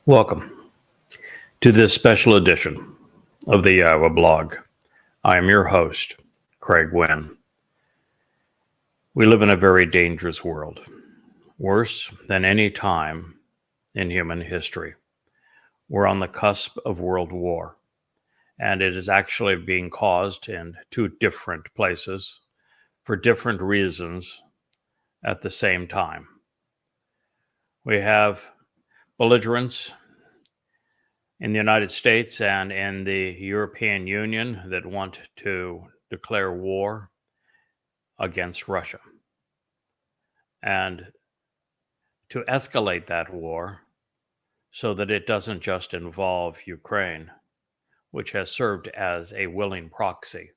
Welcome to this special edition of the Iowa blog. I am your host, Craig Wynn. We live in a very dangerous world, worse than any time in human history. We're on the cusp of world war, and it is actually being caused in two different places for different reasons at the same time. We have belligerents in the United States and in the European Union that want to declare war against Russia and to escalate that war so that it doesn't just involve Ukraine, which has served as a willing proxy,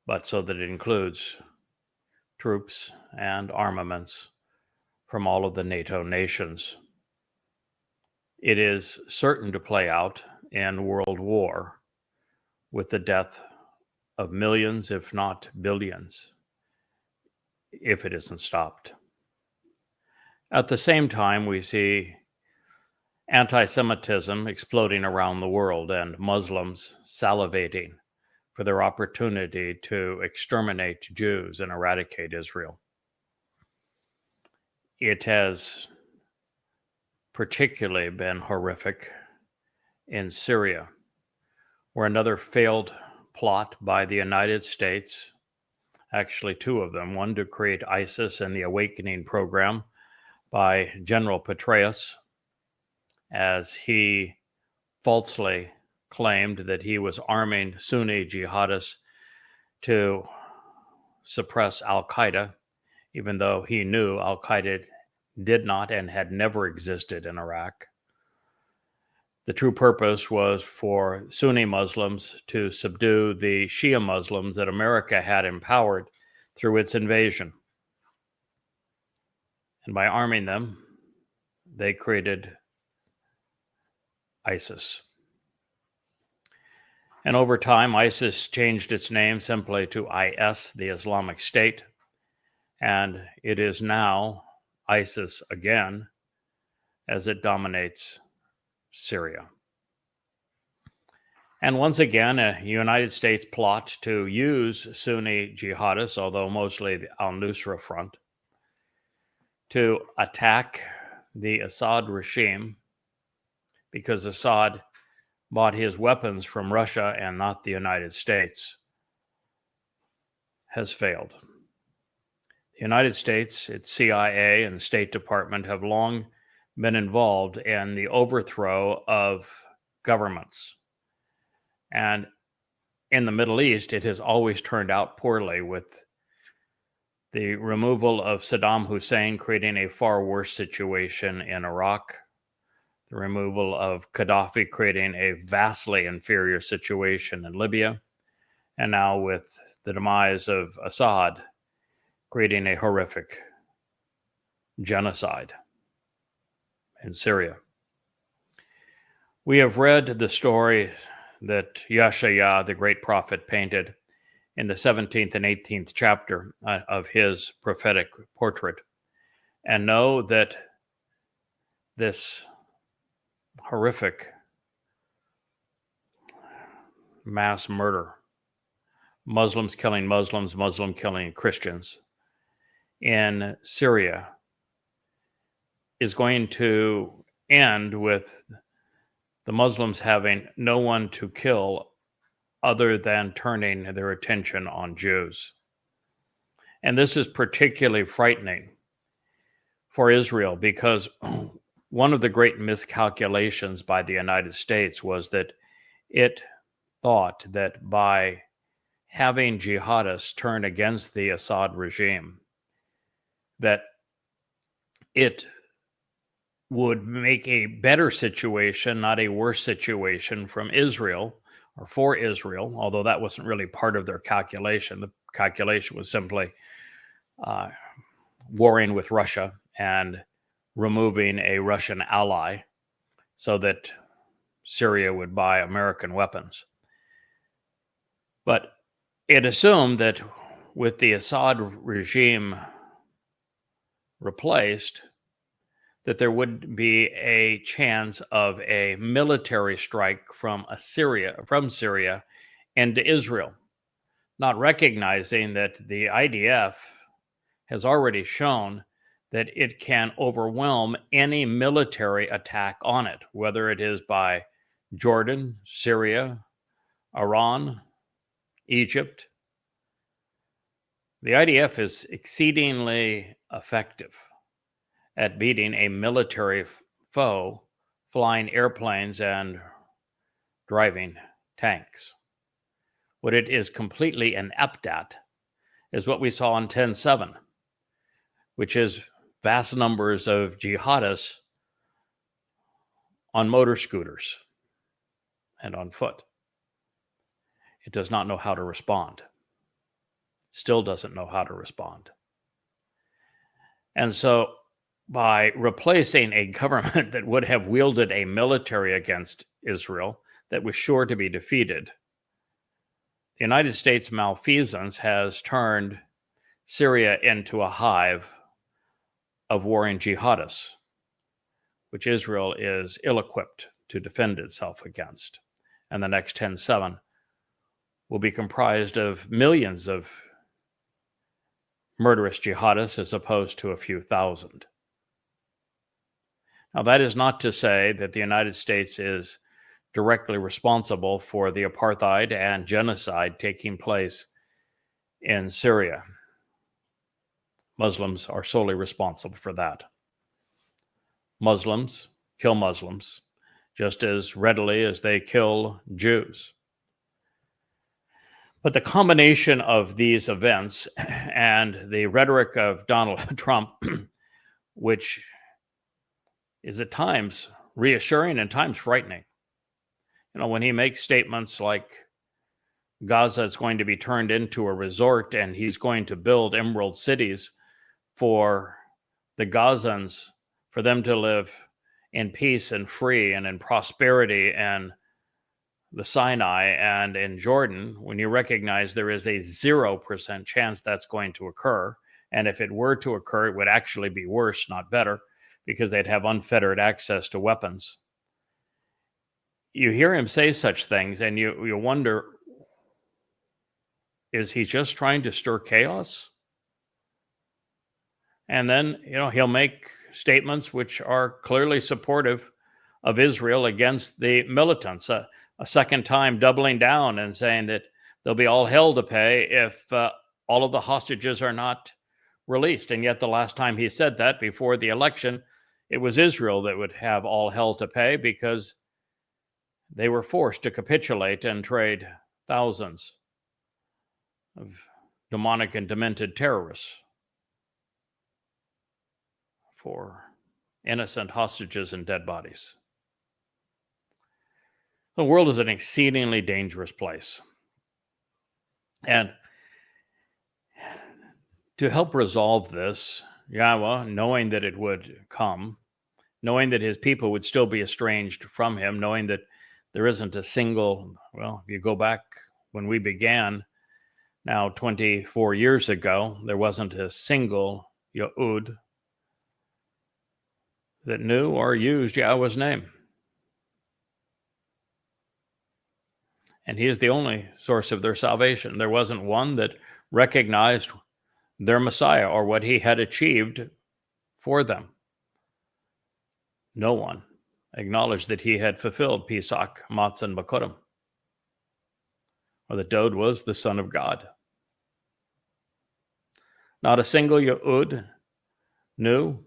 but so that it includes troops and armaments from all of the NATO nations. It is certain to play out in world war with the death of millions, if not billions, if it isn't stopped. At the same time, we see anti-Semitism exploding around the world and Muslims salivating for their opportunity to exterminate Jews and eradicate Israel. It has particularly been horrific in Syria, where another failed plot by the United States, actually two of them, one to create ISIS and the Awakening program by General Petraeus, as he falsely claimed that he was arming Sunni jihadists to suppress al-Qaeda, even though he knew al-Qaeda did not and had never existed in Iraq. The true purpose was for Sunni Muslims to subdue the Shia Muslims that America had empowered through its invasion. And by arming them, they created ISIS. And over time, ISIS changed its name simply to IS, the Islamic State, and it is now ISIS again as it dominates Syria. And once again, a United States plot to use Sunni jihadists, although mostly the al-Nusra Front, to attack the Assad regime because Assad bought his weapons from Russia and not the United States, has failed. The United States, its CIA and State Department have long been involved in the overthrow of governments. And in the Middle East, it has always turned out poorly, with the removal of Saddam Hussein creating a far worse situation in Iraq, the removal of Gaddafi creating a vastly inferior situation in Libya, and now with the demise of Assad creating a horrific genocide in Syria. We have read the story that Yeshaya, the great prophet, painted in the 17th and 18th chapter of his prophetic portrait, and know that this horrific mass murder, Muslims killing Muslims, Muslim killing Christians in Syria, is going to end with the Muslims having no one to kill other than turning their attention on Jews. And this is particularly frightening for Israel, because one of the great miscalculations by the United States was that it thought that by having jihadists turn against the Assad regime, that it would make a better situation, not a worse situation, from Israel or for Israel, although that wasn't really part of their calculation. The calculation was simply warring with Russia and removing a Russian ally so that Syria would buy American weapons. But it assumed that with the Assad regime replaced, that there would be a chance of a military strike from Syria into Israel, not recognizing that the IDF has already shown that it can overwhelm any military attack on it, whether it is by Jordan, Syria, Iran, Egypt. The IDF is exceedingly effective at beating a military foe flying airplanes and driving tanks. What it is completely inept at is what we saw on 10/7, which is vast numbers of jihadists on motor scooters and on foot. It does not know how to respond. Still doesn't know how to respond. And so by replacing a government that would have wielded a military against Israel that was sure to be defeated, the United States malfeasance has turned Syria into a hive of warring jihadists, which Israel is ill-equipped to defend itself against. And the next 10/7 will be comprised of millions of murderous jihadists as opposed to a few thousand. Now, that is not to say that the United States is directly responsible for the apartheid and genocide taking place in Syria. Muslims are solely responsible for that. Muslims kill Muslims just as readily as they kill Jews. But the combination of these events and the rhetoric of Donald Trump, which is at times reassuring and times frightening. When he makes statements like Gaza is going to be turned into a resort and he's going to build emerald cities for the Gazans, for them to live in peace and free and in prosperity and the Sinai and in Jordan, when you recognize there is a 0% chance that's going to occur. And if it were to occur, it would actually be worse, not better, because they'd have unfettered access to weapons. You hear him say such things and you wonder, is he just trying to stir chaos? And then, he'll make statements which are clearly supportive of Israel against the militants. A second time doubling down and saying that there'll be all hell to pay if all of the hostages are not released. And yet the last time he said that, before the election, it was Israel that would have all hell to pay because they were forced to capitulate and trade thousands of demonic and demented terrorists for innocent hostages and dead bodies. The world is an exceedingly dangerous place. And to help resolve this, Yahweh, knowing that it would come, knowing that his people would still be estranged from him, knowing that there isn't a single, if you go back when we began, now 24 years ago, there wasn't a single Yehud that knew or used Yahweh's name. And he is the only source of their salvation. There wasn't one that recognized their Messiah or what he had achieved for them. No one acknowledged that he had fulfilled Pesach, Matzah, and Bakurim, or that Dod was the Son of God. Not a single Yehud knew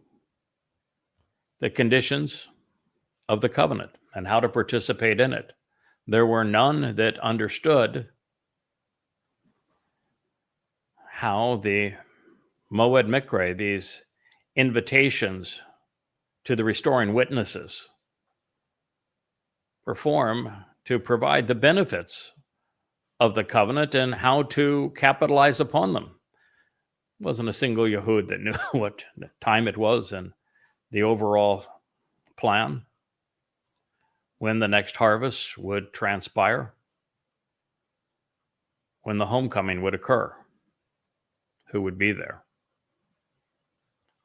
the conditions of the covenant and how to participate in it. There were none that understood how the Moed Mikre, these invitations to the restoring witnesses, perform to provide the benefits of the covenant and how to capitalize upon them. It wasn't a single Yehud that knew what time it was and the overall plan, when the next harvest would transpire, when the homecoming would occur, who would be there.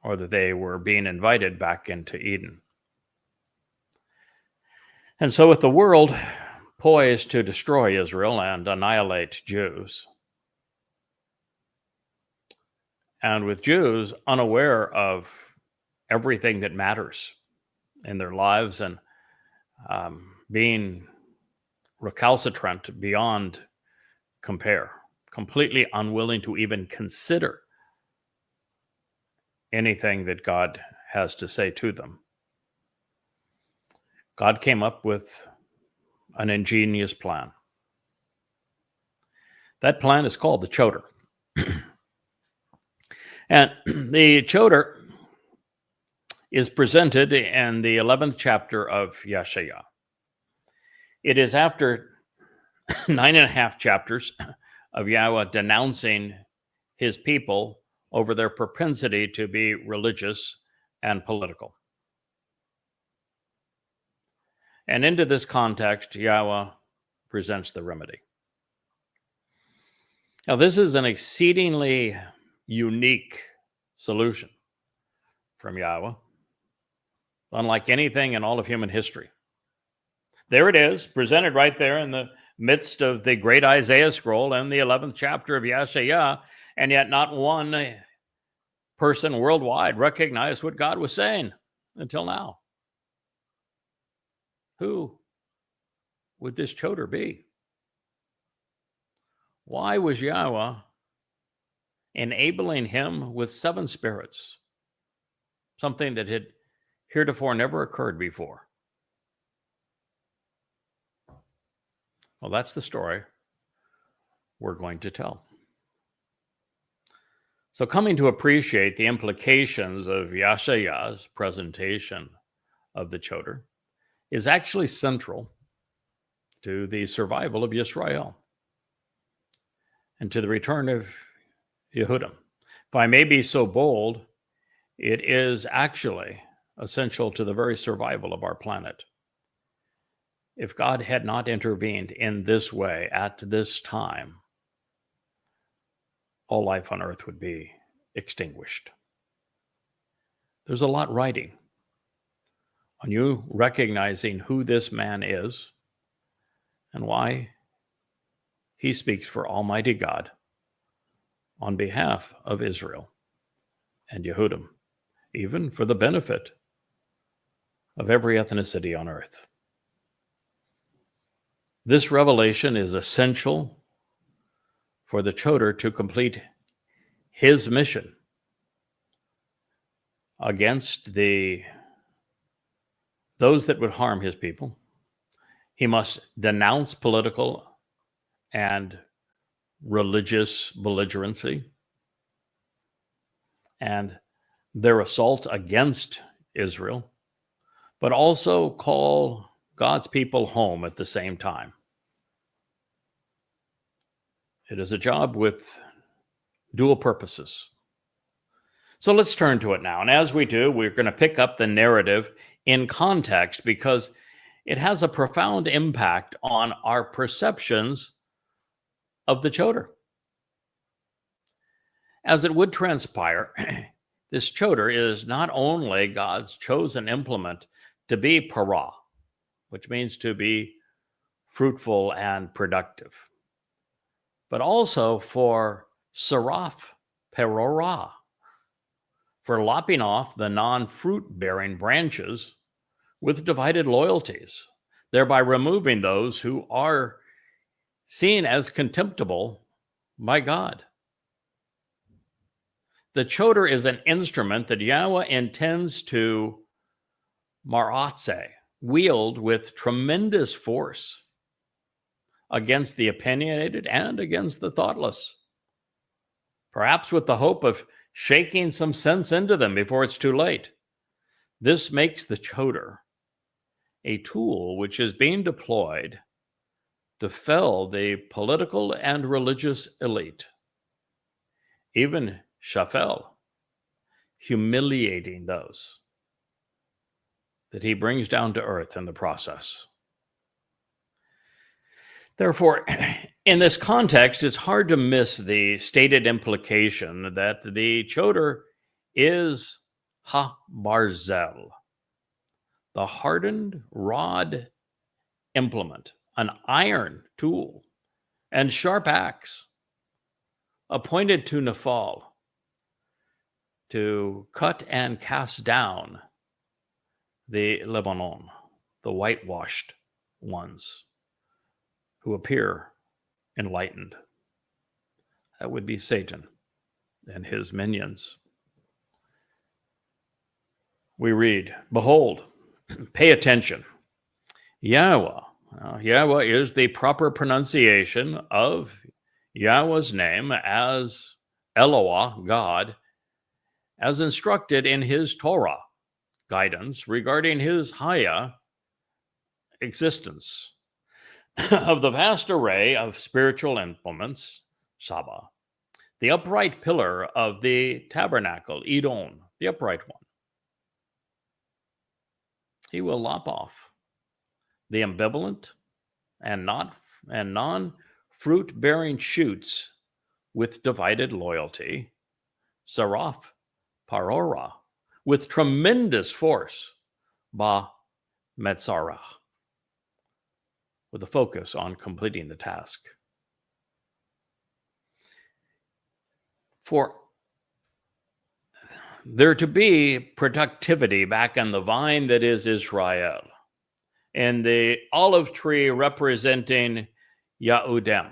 or that they were being invited back into Eden. And so with the world poised to destroy Israel and annihilate Jews, and with Jews unaware of everything that matters in their lives and being recalcitrant beyond compare, completely unwilling to even consider anything that God has to say to them. God came up with an ingenious plan. That plan is called the Choter. And the Choter is presented in the 11th chapter of Yeshaya. It is after 9.5 chapters of Yahweh denouncing his people over their propensity to be religious and political. And into this context, Yahweh presents the remedy. Now, this is an exceedingly unique solution from Yahweh, unlike anything in all of human history. There it is, presented right there in the midst of the great Isaiah scroll and the 11th chapter of Yeshaya, and yet not one person worldwide recognized what God was saying until now. Who would this Choter be? Why was Yahweh enabling him with 7 spirits, something that had heretofore never occurred before? Well, that's the story we're going to tell. So, coming to appreciate the implications of Yeshaya's presentation of the Choter is actually central to the survival of Yisrael and to the return of Yehudim. If I may be so bold, it is actually essential to the very survival of our planet. If God had not intervened in this way at this time, all life on earth would be extinguished. There's a lot riding on you recognizing who this man is and why he speaks for Almighty God on behalf of Israel and Yehudim, even for the benefit of every ethnicity on earth. This revelation is essential for the Choter to complete his mission against those that would harm his people. He must denounce political and religious belligerency and their assault against Israel, but also call God's people home at the same time. It is a job with dual purposes. So let's turn to it now. And as we do, we're going to pick up the narrative in context because it has a profound impact on our perceptions of the Choter. As it would transpire, this Choter is not only God's chosen implement to be para, which means to be fruitful and productive, but also for saraf, perora, for lopping off the non-fruit-bearing branches with divided loyalties, thereby removing those who are seen as contemptible by God. The Choter is an instrument that Yahweh intends to maratze, wield with tremendous force against the opinionated and against the thoughtless, perhaps with the hope of shaking some sense into them before it's too late. This makes the Choter a tool which is being deployed to fell the political and religious elite, even shafel, humiliating those that he brings down to earth in the process. Therefore, in this context, it's hard to miss the stated implication that the Choter is ha-barzel, the hardened rod implement, an iron tool, and sharp axe, appointed to Nephal, to cut and cast down the Lebanon, the whitewashed ones who appear enlightened. That would be Satan and his minions. We read, behold, pay attention. Yahweh. Now, Yahweh is the proper pronunciation of Yahweh's name as Eloah, God, as instructed in his Torah guidance regarding his Haya existence of the vast array of spiritual implements, Saba, the upright pillar of the tabernacle, Edom, the upright one. He will lop off the ambivalent and non-fruit bearing shoots with divided loyalty, Saraf Parora, with tremendous force, Ba Metzarah, with a focus on completing the task. For there to be productivity back in the vine that is Israel, and the olive tree representing Yahudem,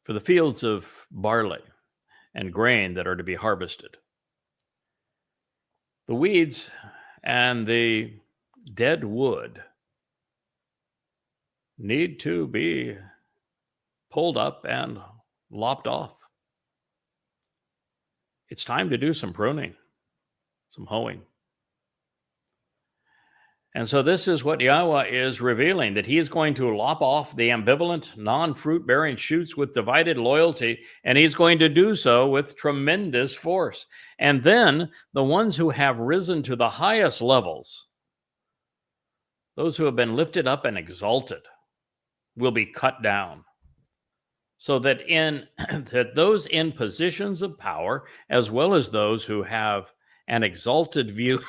for the fields of barley and grain that are to be harvested. The weeds and the dead wood need to be pulled up and lopped off. It's time to do some pruning, some hoeing. And so this is what Yahweh is revealing, that he is going to lop off the ambivalent, non-fruit-bearing shoots with divided loyalty, and he's going to do so with tremendous force. And then the ones who have risen to the highest levels, those who have been lifted up and exalted, will be cut down. So that that those in positions of power, as well as those who have an exalted view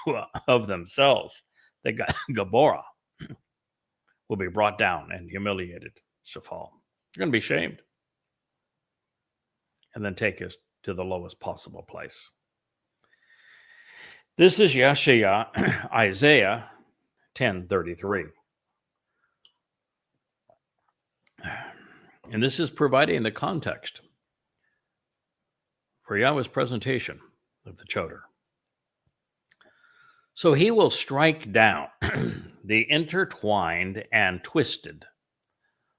of themselves, the Gabora, will be brought down and humiliated, Shafal. You're going to be shamed. And then take us to the lowest possible place. This is Yeshaya, Isaiah 10:33. And this is providing the context for Yahweh's presentation of the Choter. So he will strike down the intertwined and twisted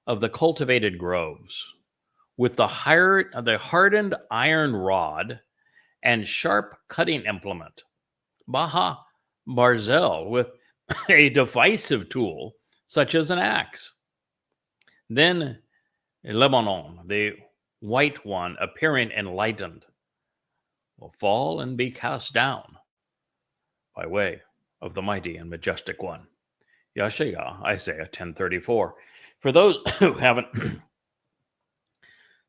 of the cultivated groves with the hardened iron rod and sharp cutting implement, Baha Barzel, with a divisive tool such as an axe. Then Lebanon, the white one appearing enlightened, will fall and be cast down by way of the mighty and majestic one. Yeshaya, Isaiah 10:34. For those who haven't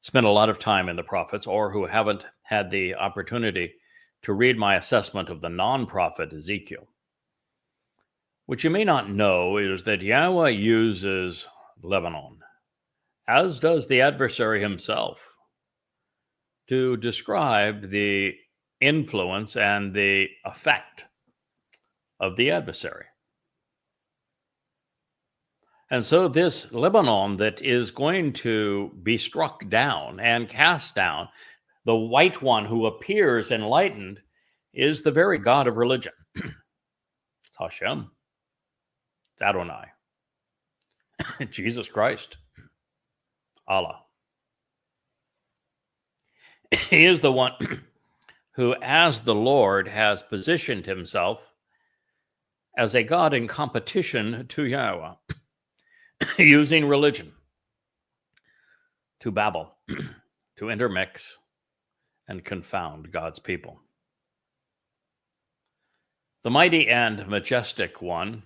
spent a lot of time in the prophets, or who haven't had the opportunity to read my assessment of the non-prophet Ezekiel, what you may not know is that Yahweh uses Lebanon, as does the adversary himself, to describe the influence and the effect of the adversary. And so this Lebanon that is going to be struck down and cast down, the white one who appears enlightened, is the very God of religion. It's Hashem. It's Adonai. Jesus Christ. Allah. He is the one who, as the Lord, has positioned himself as a God in competition to Yahweh, using religion to babble, to intermix, and confound God's people. The mighty and majestic one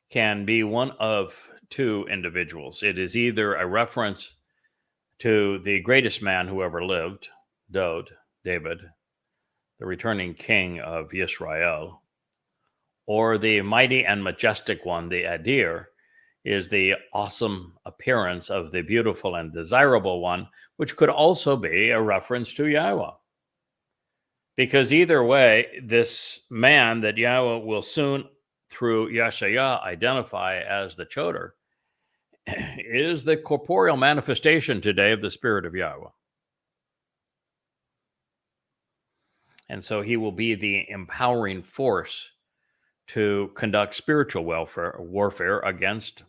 can be one of two individuals. It is either a reference to the greatest man who ever lived, David, the returning king of Israel, or the mighty and majestic one, the Adir, is the awesome appearance of the beautiful and desirable one, which could also be a reference to Yahweh. Because either way, this man that Yahweh will soon, through Yeshaya, identify as the Choter, is the corporeal manifestation today of the Spirit of Yahweh. And so he will be the empowering force to conduct spiritual warfare against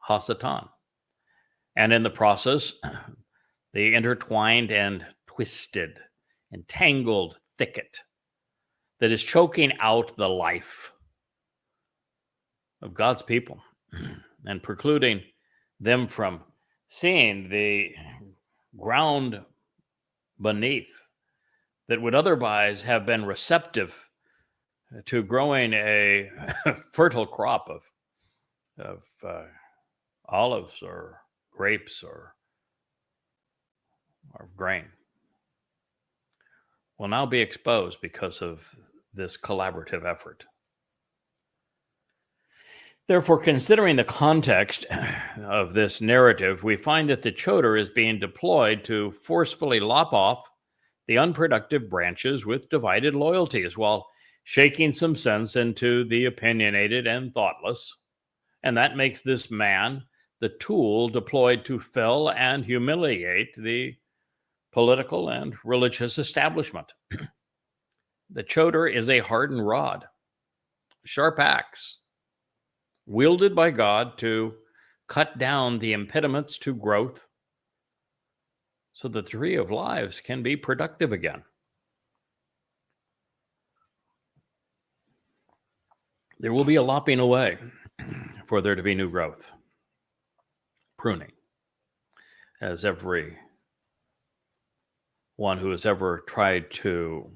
Hasatan. And in the process, the intertwined and twisted, entangled thicket that is choking out the life of God's people and precluding them from seeing the ground beneath that would otherwise have been receptive to growing a fertile crop of olives or grapes or grain will now be exposed because of this collaborative effort. Therefore, considering the context of this narrative, we find that the Choter is being deployed to forcefully lop off the unproductive branches with divided loyalties while shaking some sense into the opinionated and thoughtless. And that makes this man the tool deployed to fell and humiliate the political and religious establishment. The Choter is a hardened rod, sharp axe, wielded by God to cut down the impediments to growth so the tree of lives can be productive again. There will be a lopping away for there to be new growth, pruning, as every one who has ever tried to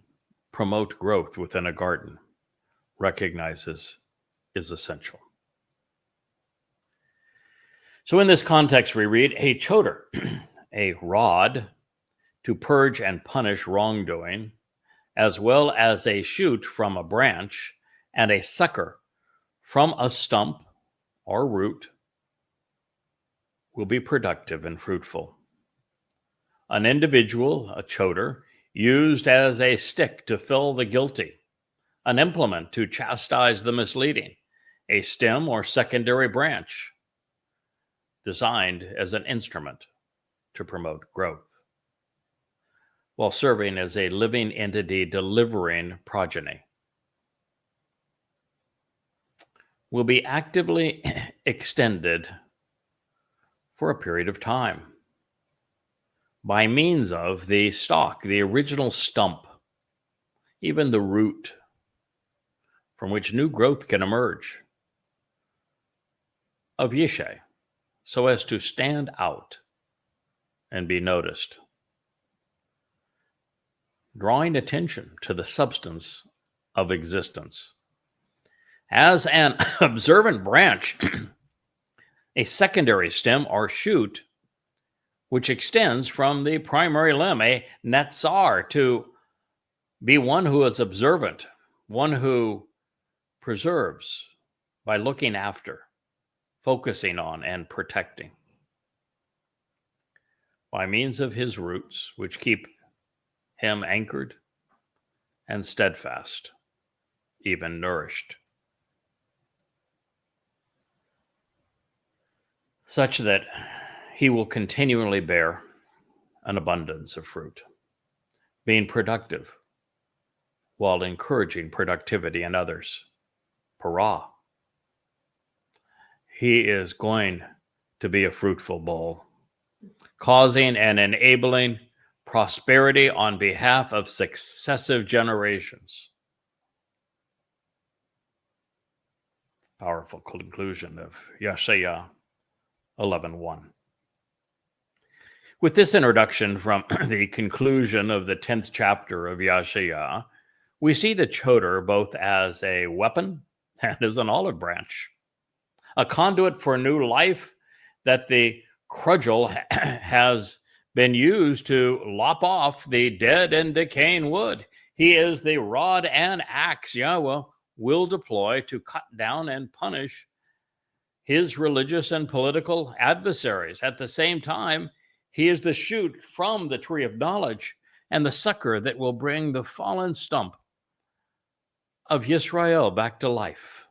promote growth within a garden recognizes is essential. So in this context, we read, a Choter, a rod to purge and punish wrongdoing, as well as a shoot from a branch and a sucker from a stump or root, will be productive and fruitful. An individual, a Choter, used as a stick to fill the guilty, an implement to chastise the misleading, a stem or secondary branch, designed as an instrument to promote growth, while serving as a living entity delivering progeny, will be actively extended for a period of time by means of the stalk, the original stump, even the root from which new growth can emerge, of Yeshai, so as to stand out and be noticed, drawing attention to the substance of existence. As an observant branch, a secondary stem or shoot, which extends from the primary limb, a netzar, to be one who is observant, one who preserves by looking after, focusing on, and protecting. By means of his roots, which keep him anchored and steadfast, even nourished, such that he will continually bear an abundance of fruit, being productive while encouraging productivity in others. Parah. He is going to be a fruitful bowl, causing and enabling prosperity on behalf of successive generations. Powerful conclusion of Yeshaya 11:1. With this introduction from the conclusion of the 10th chapter of Yeshaya, we see the Choter both as a weapon and as an olive branch, a conduit for new life that the cudgel has been used to lop off the dead and decaying wood. He is the rod and axe Yahweh will deploy to cut down and punish his religious and political adversaries. At the same time, he is the shoot from the tree of knowledge and the sucker that will bring the fallen stump of Yisrael back to life.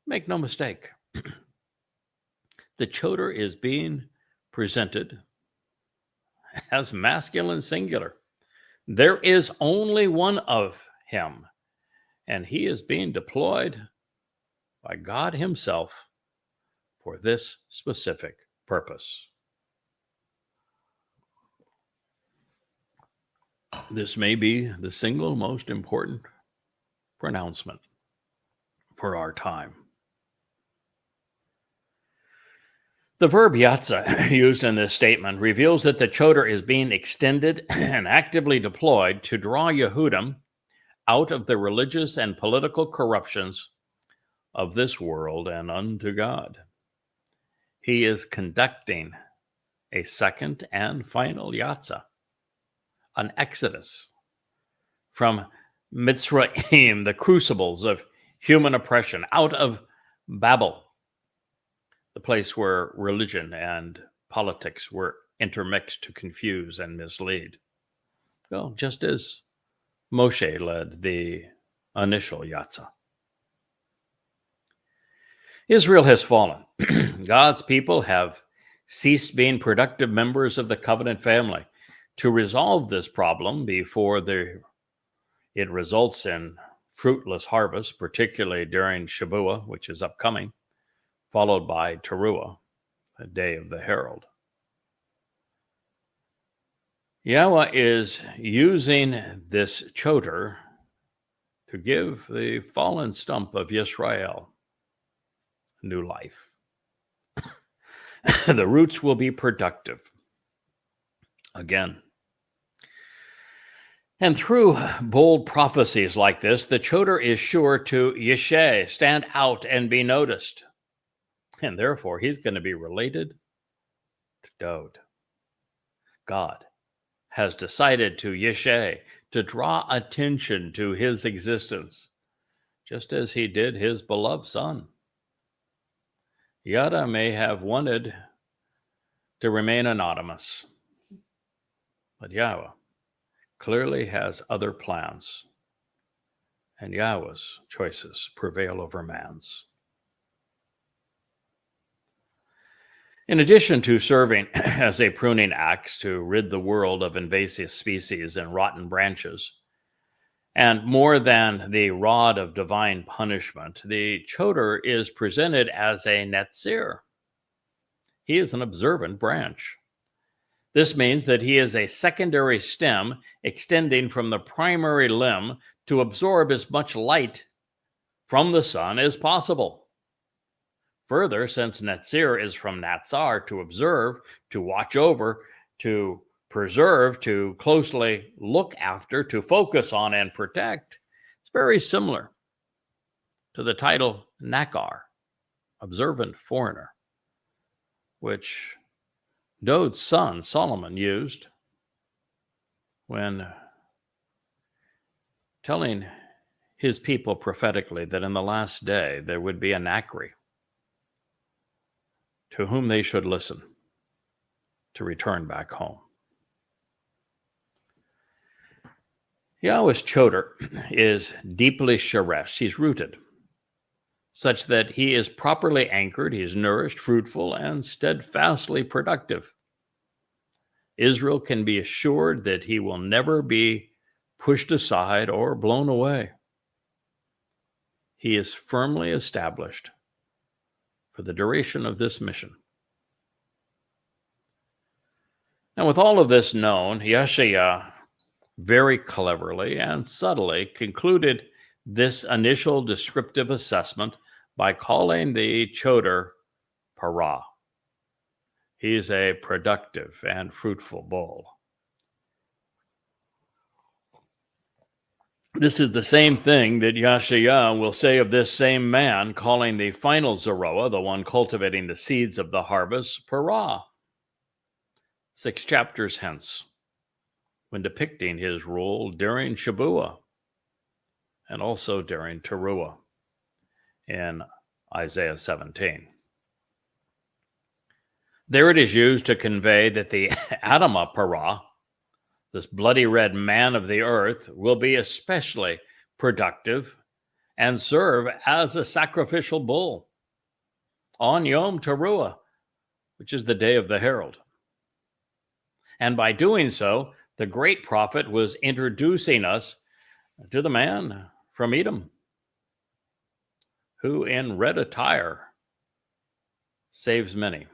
Make no mistake, the Choter is being presented as masculine singular. There is only one of him, and he is being deployed by God himself for this specific purpose. This may be the single most important pronouncement for our time. The verb yatsa used in this statement reveals that the Choter is being extended and actively deployed to draw Yehudim out of the religious and political corruptions of this world and unto God. He is conducting a second and final yatsa, an exodus from Mitzrayim, the crucibles of human oppression, out of Babel, the place where religion and politics were intermixed to confuse and mislead. Well, just as Moshe led the initial yatsa. Israel has fallen. God's people have ceased being productive members of the covenant family. To resolve this problem before it results in fruitless harvest, particularly during Shavuot, which is upcoming, followed by Teruah, the day of the herald. Yahweh is using this Choter to give the fallen stump of Yisrael new life. The roots will be productive again. And through bold prophecies like this, the Choter is sure to yeshe, stand out and be noticed. And therefore, he's going to be related to Dod. God has decided to yeshe, to draw attention to his existence, just as he did his beloved son. Yada may have wanted to remain anonymous, but Yahweh clearly has other plans, and Yahweh's choices prevail over man's. In addition to serving as a pruning axe to rid the world of invasive species and rotten branches, and more than the rod of divine punishment, the Choter is presented as a Netzir. He is an observant branch. This means that he is a secondary stem extending from the primary limb to absorb as much light from the sun as possible. Further, since Netzir is from Natsar, to observe, to watch over, to preserve, to closely look after, to focus on and protect, it's very similar to the title Nakar, observant foreigner, which Dod's son Solomon used when telling his people prophetically that in the last day there would be a Nakri to whom they should listen to return back home. Yahweh's Choter is deeply sheresh. He's rooted, such that he is properly anchored, he is nourished, fruitful, and steadfastly productive. Israel can be assured that he will never be pushed aside or blown away. He is firmly established for the duration of this mission. Now, with all of this known, Yeshaya very cleverly and subtly concluded this initial descriptive assessment by calling the Choter Parah. He is a productive and fruitful bull. This is the same thing that Yeshaya will say of this same man, calling the final Zeroah, the one cultivating the seeds of the harvest, Parah. 6 chapters hence, when depicting his rule during Shabuah and also during Teruah in Isaiah 17. There it is used to convey that the Adamah Parah, this bloody red man of the earth, will be especially productive and serve as a sacrificial bull on Yom Teruah, which is the day of the herald. And by doing so, the great prophet was introducing us to the man from Edom, who in red attire saves many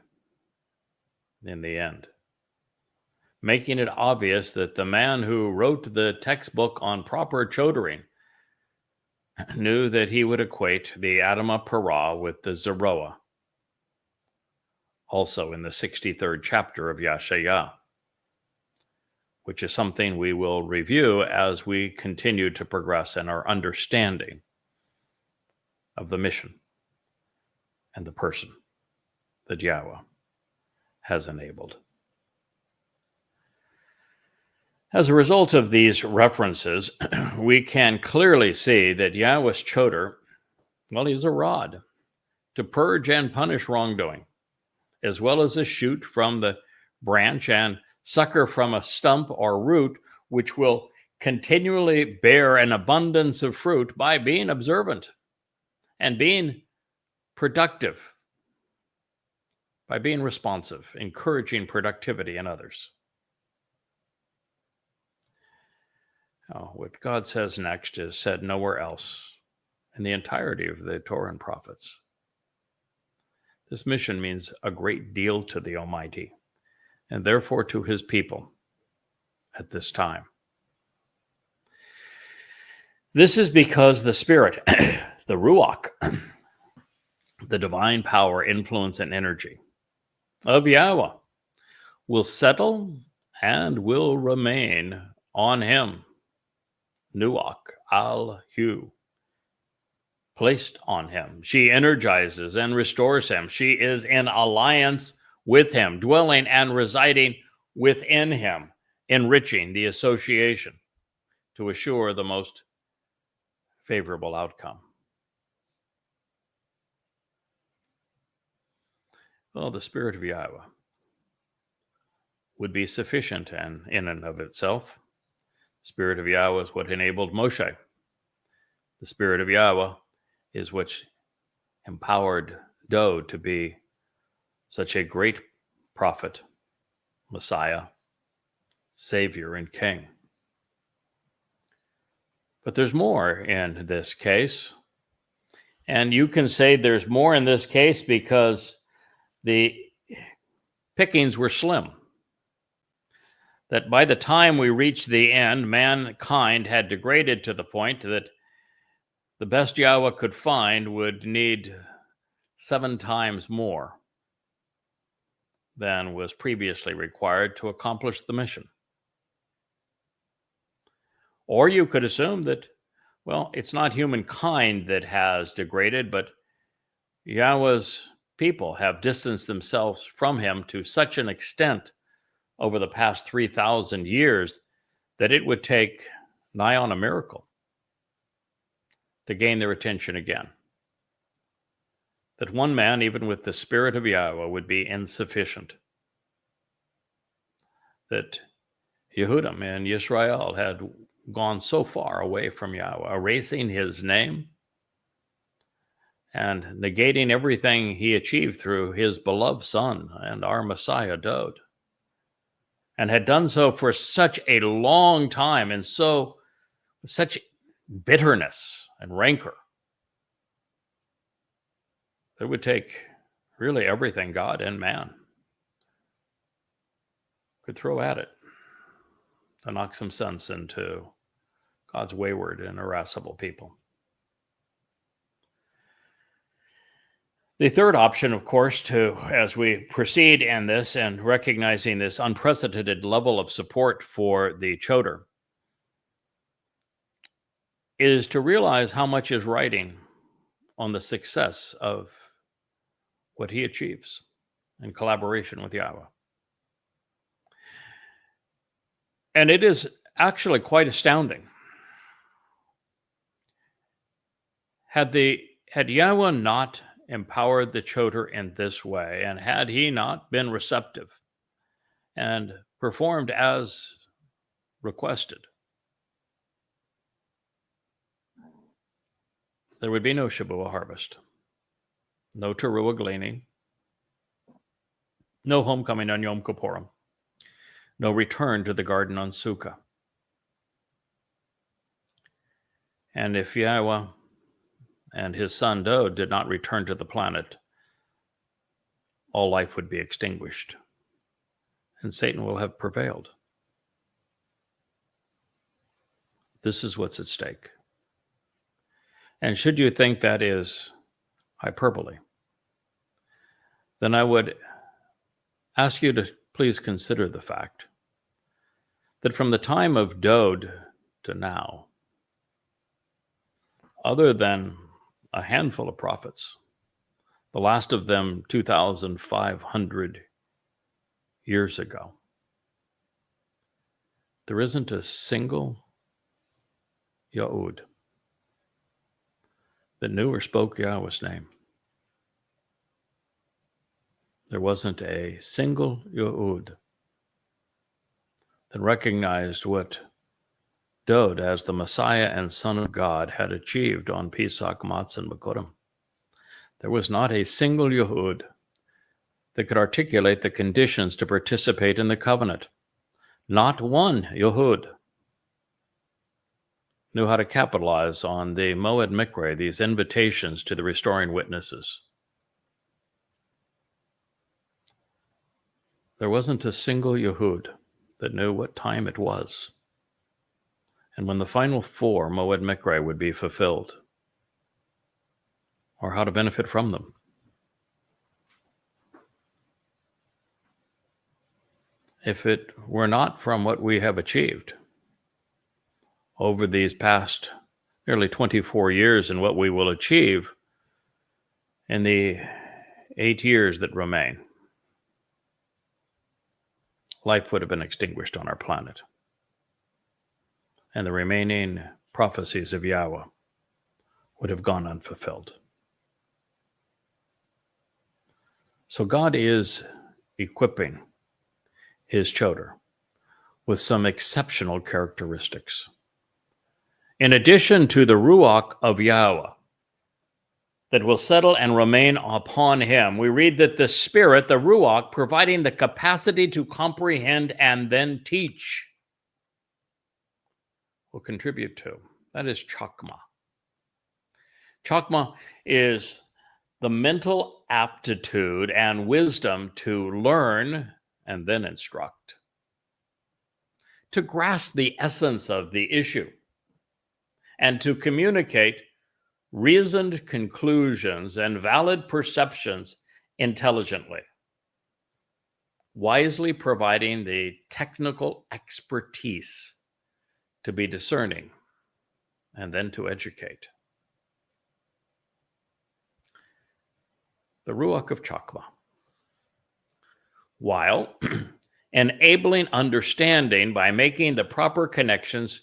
in the end, making it obvious that the man who wrote the textbook on proper chotering knew that he would equate the Adamah Parah with the Zeroah, also in the 63rd chapter of Yashayah, which is something we will review as we continue to progress in our understanding of the mission and the person that Yahweh has enabled. As a result of these references, we can clearly see that Yahweh's Choter, well, he's a rod to purge and punish wrongdoing, as well as a shoot from the branch and sucker from a stump or root, which will continually bear an abundance of fruit by being observant and being productive, by being responsive, encouraging productivity in others. Now, what God says next is said nowhere else in the entirety of the Torah and prophets. This mission means a great deal to the Almighty, and therefore to his people at this time. This is because the Spirit, the Ruach, the divine power, influence, and energy of Yahweh will settle and will remain on him. Nuach al-Hu, placed on him. She energizes and restores him. She is in alliance with him, dwelling and residing within him, enriching the association to assure the most favorable outcome. Well, the Spirit of Yahweh would be sufficient and in and of itself. The Spirit of Yahweh is what enabled Moshe. The Spirit of Yahweh is what empowered Dod to be such a great prophet, Messiah, Savior, and King. But there's more in this case. And you can say there's more in this case because the pickings were slim. That by the time we reached the end, mankind had degraded to the point that the best Yahweh could find would need 7 times more than was previously required to accomplish the mission. Or you could assume that, well, it's not humankind that has degraded, but Yahweh's people have distanced themselves from him to such an extent over the past 3,000 years that it would take nigh on a miracle to gain their attention again. That one man, even with the Spirit of Yahweh, would be insufficient. That Yehudim and Yisrael had gone so far away from Yahweh, erasing his name and negating everything he achieved through his beloved Son and our Messiah, Dod, and had done so for such a long time and such bitterness and rancor. It would take really everything God and man could throw at it to knock some sense into God's wayward and irascible people. The third option, of course, as we proceed in this and recognizing this unprecedented level of support for the Choter, is to realize how much is riding on the success of what he achieves in collaboration with Yahweh. And it is actually quite astounding. Had Yahweh not empowered the Choter in this way, and had he not been receptive and performed as requested, there would be no Shabuah harvest, no Teruah gleaning, no homecoming on Yom Kippurim, no return to the garden on Sukkah. And if Yahweh and his son Dod did not return to the planet, all life would be extinguished, and Satan will have prevailed. This is what's at stake. And should you think that is hyperbole, then I would ask you to please consider the fact that from the time of Dod to now, other than a handful of prophets, the last of them 2,500 years ago, there isn't a single Yahud that knew or spoke Yahweh's name. There wasn't a single Yahud that recognized what Dod, as the Messiah and Son of God, had achieved on Pesach, Matzah, and Bikurim. There was not a single Yahud that could articulate the conditions to participate in the covenant. Not one Yahud knew how to capitalize on the Moed Mikre, these invitations to the restoring witnesses. There wasn't a single Yahud that knew what time it was and when the final four Moed Mikre would be fulfilled, or how to benefit from them. If it were not from what we have achieved over these past nearly 24 years and what we will achieve in the 8 years that remain, life would have been extinguished on our planet, and the remaining prophecies of Yahweh would have gone unfulfilled. So God is equipping his Choter with some exceptional characteristics. In addition to the Ruach of Yahweh that will settle and remain upon him, we read that the Spirit, the Ruach, providing the capacity to comprehend and then teach, will contribute to. That is Chokmah. Chokmah is the mental aptitude and wisdom to learn and then instruct, to grasp the essence of the issue, and to communicate reasoned conclusions and valid perceptions intelligently, wisely providing the technical expertise to be discerning and then to educate. The Ruach of Chokmah, while enabling understanding by making the proper connections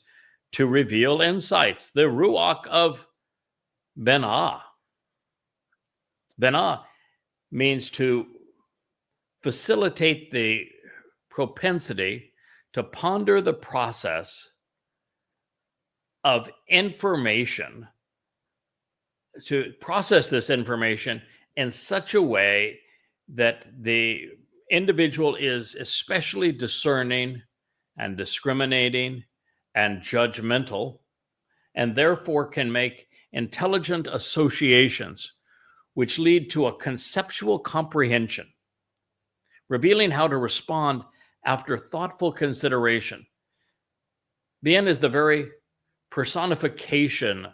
to reveal insights. The Ruach of Benah. Benah means to facilitate the propensity to ponder the process of information, to process this information in such a way that the individual is especially discerning and discriminating and judgmental, and therefore can make intelligent associations which lead to a conceptual comprehension, revealing how to respond after thoughtful consideration. Bien is the very personification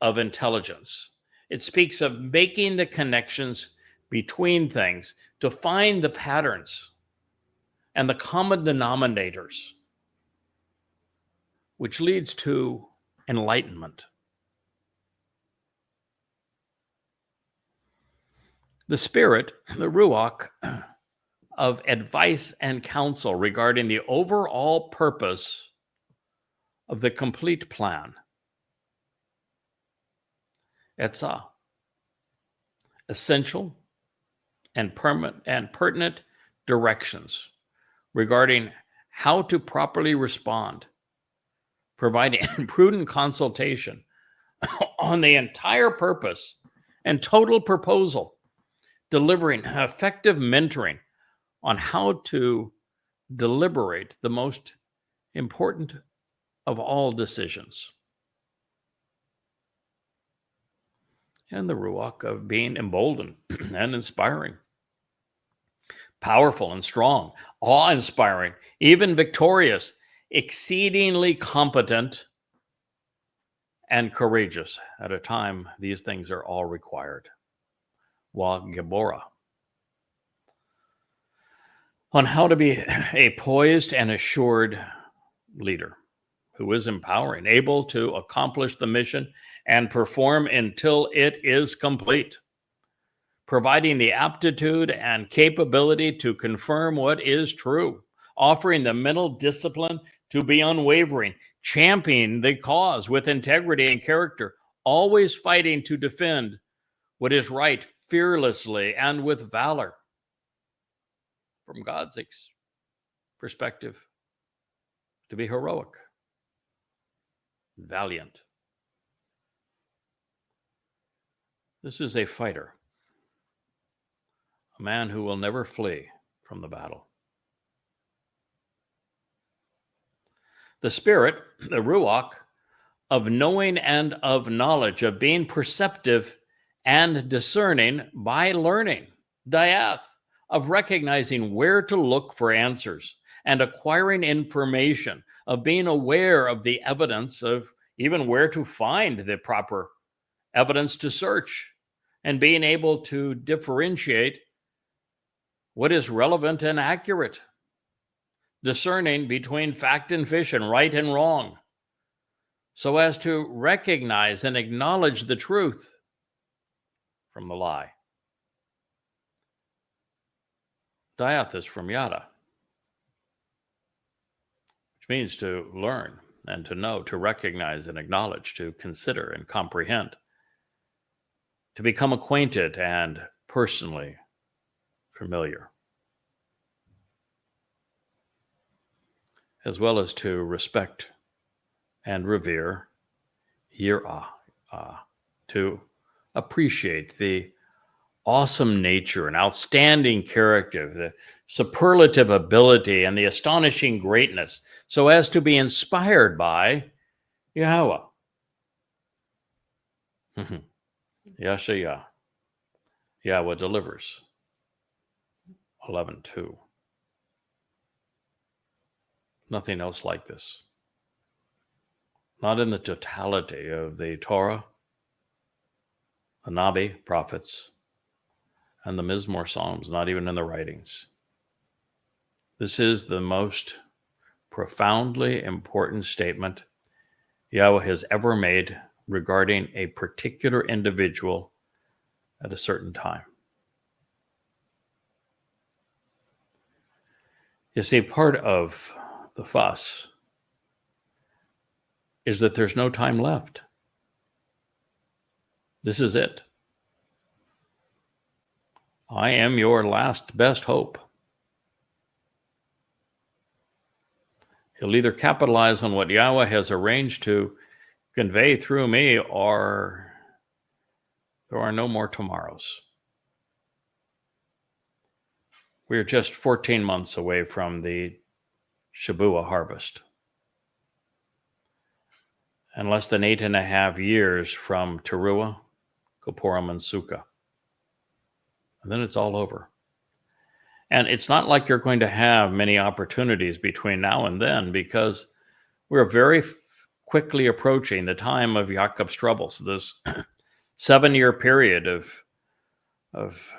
of intelligence. It speaks of making the connections between things to find the patterns and the common denominators, which leads to enlightenment. The Spirit, the Ruach of advice and counsel regarding the overall purpose of the complete plan. Etzah, essential and pertinent directions regarding how to properly respond, providing prudent consultation on the entire purpose and total proposal, delivering effective mentoring on how to deliberate the most important of all decisions. And the ruach of being emboldened and inspiring, powerful and strong, awe-inspiring, even victorious, exceedingly competent, and courageous. At a time, these things are all required. Wa Geborah. On how to be a poised and assured leader who is empowering, able to accomplish the mission and perform until it is complete, providing the aptitude and capability to confirm what is true, offering the mental discipline to be unwavering, championing the cause with integrity and character, always fighting to defend what is right fearlessly and with valor. From God's perspective, to be heroic, valiant. This is a fighter, a man who will never flee from the battle. The spirit, the ruach, of knowing and of knowledge, of being perceptive and discerning by learning, diath, of recognizing where to look for answers and acquiring information, of being aware of the evidence, of even where to find the proper evidence to search, and being able to differentiate what is relevant and accurate, discerning between fact and fiction, right and wrong, so as to recognize and acknowledge the truth from the lie. Diath is from yada, which means to learn and to know, to recognize and acknowledge, to consider and comprehend, to become acquainted and personally familiar, as well as to respect and revere, yirah, to appreciate the awesome nature and outstanding character, the superlative ability and the astonishing greatness, so as to be inspired by Yahweh. Yashayah. Yahweh delivers. 11:2. Nothing else like this. Not in the totality of the Torah, the Nabi, prophets, and the Mizmor Psalms, not even in the writings. This is the most profoundly important statement Yahweh has ever made regarding a particular individual at a certain time. You see, part of the fuss is that there's no time left. This is it. I am your last best hope. He'll either capitalize on what Yahweh has arranged to convey through me, or there are no more tomorrows. We are just 14 months away from the Shabuah harvest, and less than 8.5 years from Teruah, Kippurim, and Sukkah. And then it's all over. And it's not like you're going to have many opportunities between now and then, because we're very quickly approaching the time of Jacob's troubles, this 7-year period of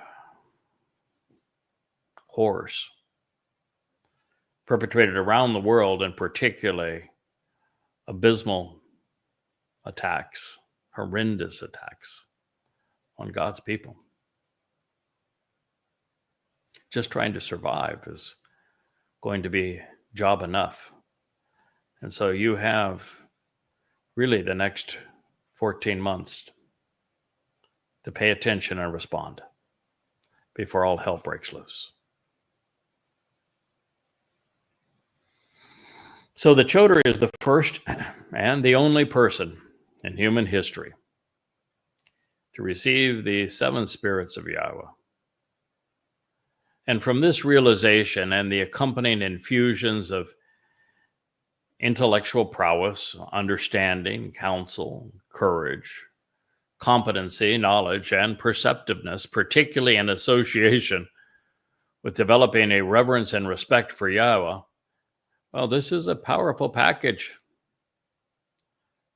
horrors perpetrated around the world, and particularly abysmal attacks, horrendous attacks on God's people. just trying to survive is going to be job enough. And so you have really the next 14 months to pay attention and respond before all hell breaks loose. So the Choter is the first and the only person in human history to receive the seven spirits of Yahweh. And from this realization and the accompanying infusions of intellectual prowess, understanding, counsel, courage, competency, knowledge, and perceptiveness, particularly in association with developing a reverence and respect for Yahweh, well, this is a powerful package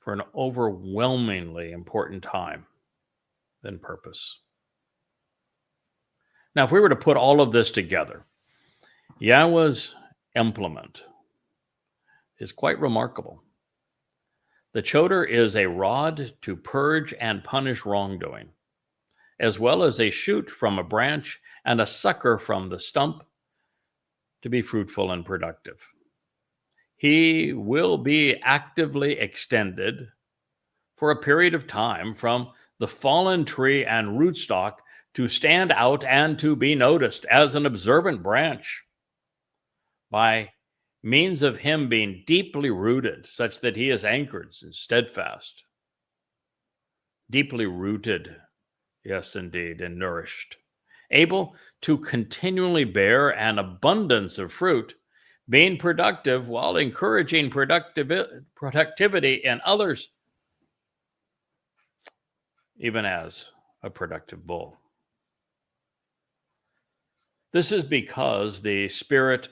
for an overwhelmingly important time than purpose. Now, if we were to put all of this together, Yahweh's implement is quite remarkable. The Choter is a rod to purge and punish wrongdoing, as well as a shoot from a branch and a sucker from the stump to be fruitful and productive. He will be actively extended for a period of time from the fallen tree and rootstock to stand out and to be noticed as an observant branch by means of him being deeply rooted such that he is anchored and steadfast. Deeply rooted, yes, indeed, and nourished. Able to continually bear an abundance of fruit, being productive while encouraging productivity in others, even as a productive bull. This is because the Spirit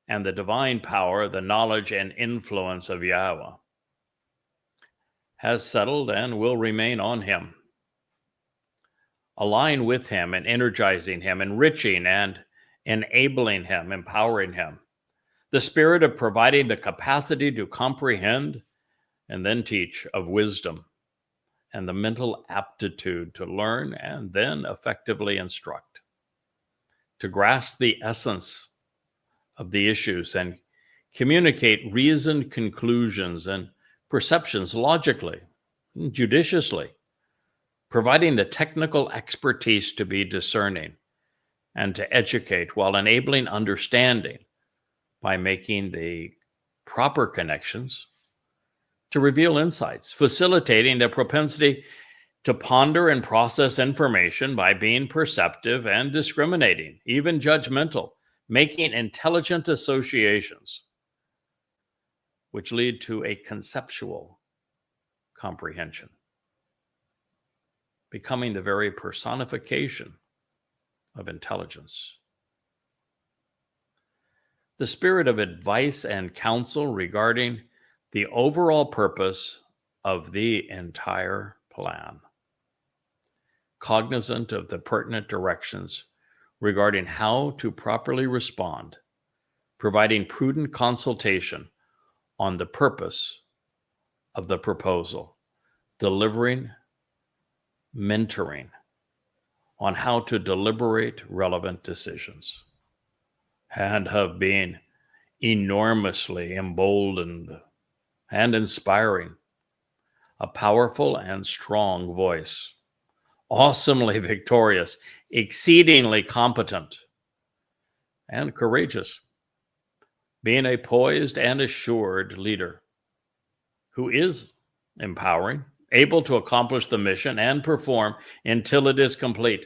and the divine power, the knowledge and influence of Yahweh has settled and will remain on him. Align with him and energizing him, enriching and enabling him, empowering him. The spirit of providing the capacity to comprehend and then teach of wisdom, and the mental aptitude to learn and then effectively instruct, to grasp the essence of the issues and communicate reasoned conclusions and perceptions logically, judiciously, providing the technical expertise to be discerning and to educate while enabling understanding by making the proper connections to reveal insights, facilitating the propensity to ponder and process information by being perceptive and discriminating, even judgmental, making intelligent associations, which lead to a conceptual comprehension, becoming the very personification of intelligence. The spirit of advice and counsel regarding the overall purpose of the entire plan, cognizant of the pertinent directions regarding how to properly respond, providing prudent consultation on the purpose of the proposal, delivering mentoring on how to deliberate relevant decisions, and of being enormously emboldened and inspiring, a powerful and strong voice, awesomely victorious, exceedingly competent, and courageous, being a poised and assured leader who is empowering, able to accomplish the mission and perform until it is complete,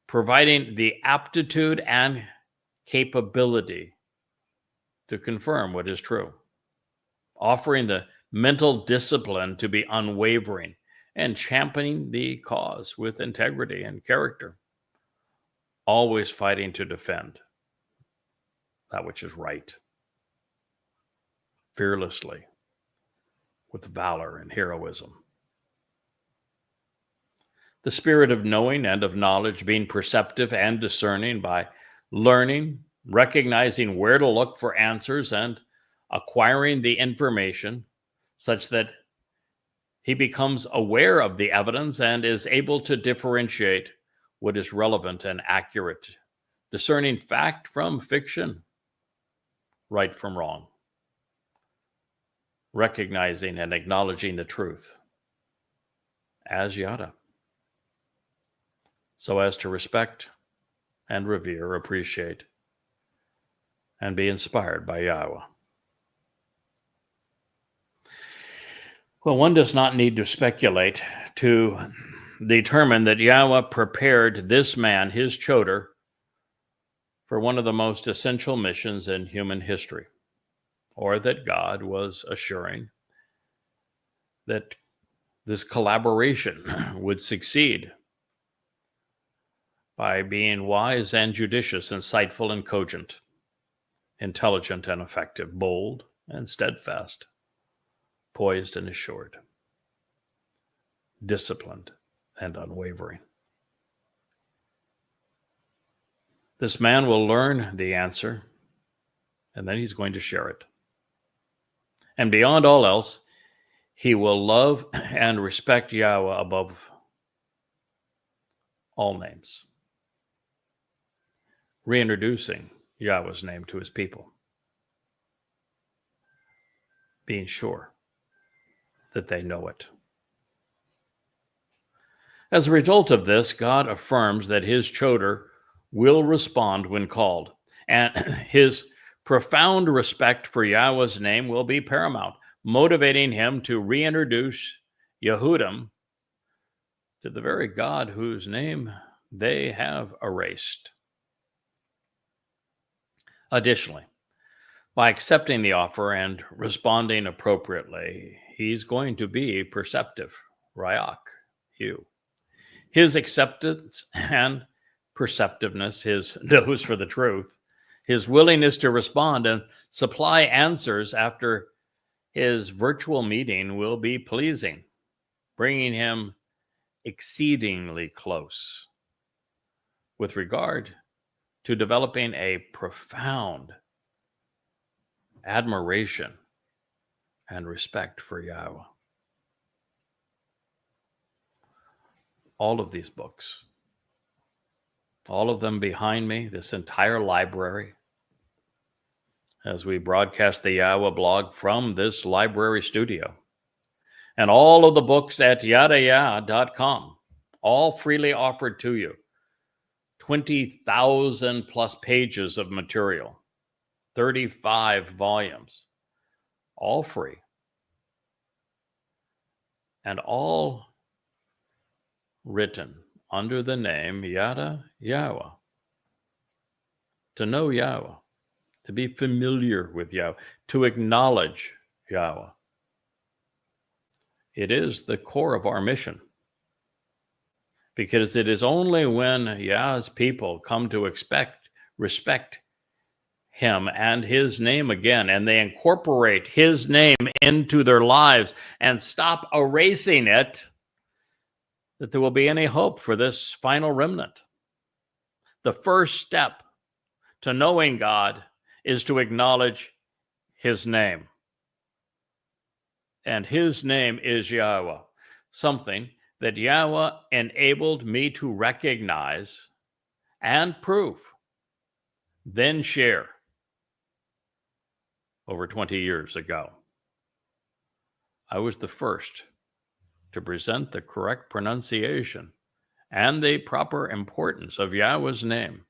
providing the aptitude and capability to confirm what is true, offering the mental discipline to be unwavering, and championing the cause with integrity and character, always fighting to defend that which is right, fearlessly, with valor and heroism. The spirit of knowing and of knowledge, being perceptive and discerning by learning, recognizing where to look for answers, and acquiring the information such that he becomes aware of the evidence and is able to differentiate what is relevant and accurate, discerning fact from fiction, right from wrong, recognizing and acknowledging the truth as Yada, so as to respect and revere, appreciate, and be inspired by Yahweh. Well, one does not need to speculate to determine that Yahweh prepared this man, his Choter, for one of the most essential missions in human history, or that God was assuring that this collaboration would succeed by being wise and judicious, insightful and cogent, intelligent and effective, bold and steadfast, poised and assured, disciplined and unwavering. This man will learn the answer, and then he's going to share it. And beyond all else, he will love and respect Yahweh above all names, reintroducing Yahweh's name to his people, being sure that they know it. As a result of this, God affirms that his Choter will respond when called, and his profound respect for Yahweh's name will be paramount, motivating him to reintroduce Yehudim to the very God whose name they have erased. Additionally, by accepting the offer and responding appropriately, he's going to be perceptive, Rayach, you. His acceptance and perceptiveness, his nose for the truth, his willingness to respond and supply answers after his virtual meeting will be pleasing, bringing him exceedingly close with regard to developing a profound admiration and respect for Yahweh. All of these books, all of them behind me, this entire library, as we broadcast the Yahweh blog from this library studio, and all of the books at yadayah.com, all freely offered to you. 20,000 plus pages of material, 35 volumes, all free, and all written under the name Yada Yahweh. To know Yahweh, to be familiar with Yahweh, to acknowledge Yahweh. It is the core of our mission, because it is only when Yah's people come to respect him and his name again, and they incorporate his name into their lives and stop erasing it, that there will be any hope for this final remnant. The first step to knowing God is to acknowledge his name. And his name is Yahweh, something that Yahweh enabled me to recognize and prove, then share over 20 years ago. I was the first to present the correct pronunciation and the proper importance of Yahweh's name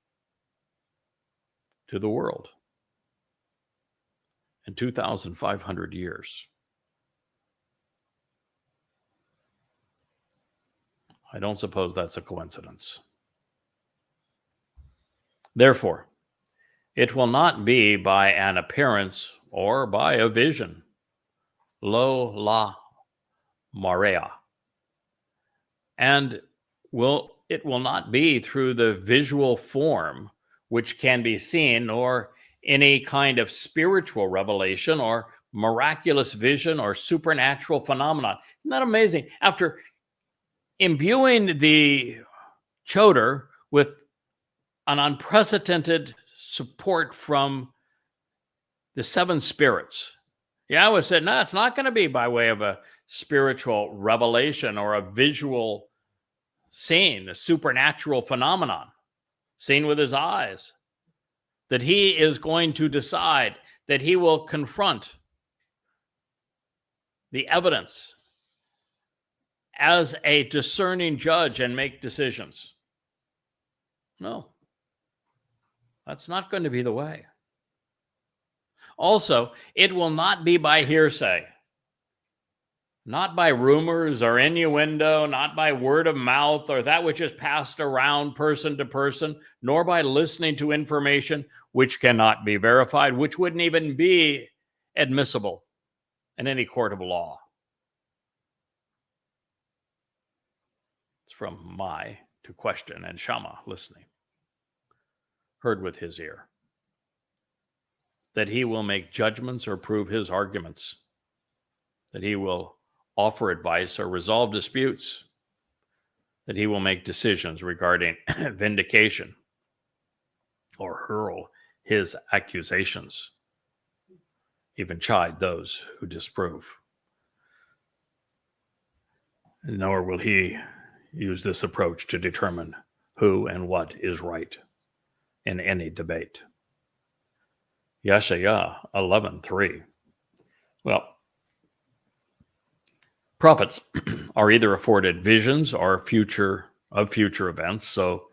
to the world in 2,500 years. I don't suppose that's a coincidence. Therefore, it will not be by an appearance or by a vision. Lo la marea. And it will not be through the visual form which can be seen, or any kind of spiritual revelation or miraculous vision or supernatural phenomenon. Isn't that amazing? After imbuing the Choter with an unprecedented support from the seven spirits, Yahweh said, no, it's not going to be by way of a spiritual revelation or a visual seen, a supernatural phenomenon, seen with his eyes, that he is going to decide, that he will confront the evidence as a discerning judge and make decisions. No, that's not going to be the way. Also, it will not be by hearsay, not by rumors or innuendo, not by word of mouth or that which is passed around person to person, nor by listening to information which cannot be verified, which wouldn't even be admissible in any court of law. It's from my to question and Shammah listening, heard with his ear, that he will make judgments or prove his arguments, that he will offer advice or resolve disputes, that he will make decisions regarding vindication or hurl his accusations, even chide those who disprove. Nor will he use this approach to determine who and what is right in any debate. Yeshaya 11:3. Well, prophets are either afforded visions or future events, so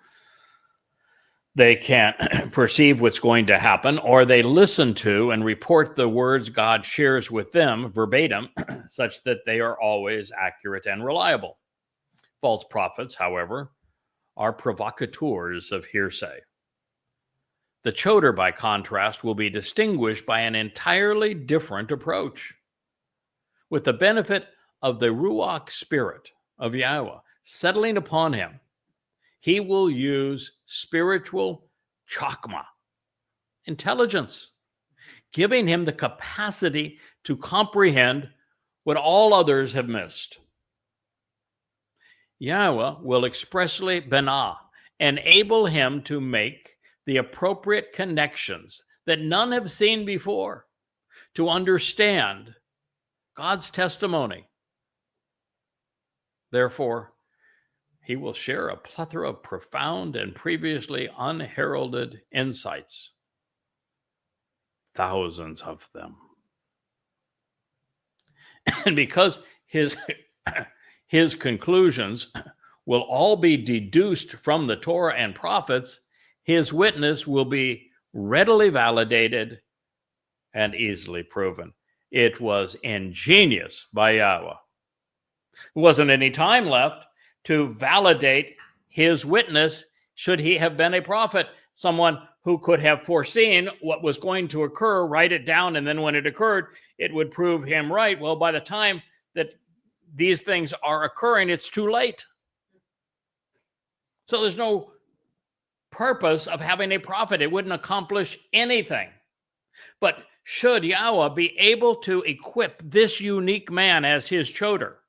they can perceive what's going to happen, or they listen to and report the words God shares with them verbatim, such that they are always accurate and reliable. False prophets, however, are provocateurs of hearsay. The Choter, by contrast, will be distinguished by an entirely different approach. With the benefit of the Ruach spirit of Yahweh settling upon him, he will use spiritual chokmah, intelligence, giving him the capacity to comprehend what all others have missed. Yahweh will expressly enable him to make the appropriate connections that none have seen before, to understand God's testimony. Therefore, he will share a plethora of profound and previously unheralded insights, thousands of them. And because his conclusions will all be deduced from the Torah and prophets, his witness will be readily validated and easily proven. It was ingenious by Yahweh. There wasn't any time left to validate his witness should he have been a prophet, someone who could have foreseen what was going to occur, write it down, and then when it occurred, it would prove him right. Well, by the time that these things are occurring, it's too late. So there's no purpose of having a prophet. It wouldn't accomplish anything. But should Yahweh be able to equip this unique man as his Choter,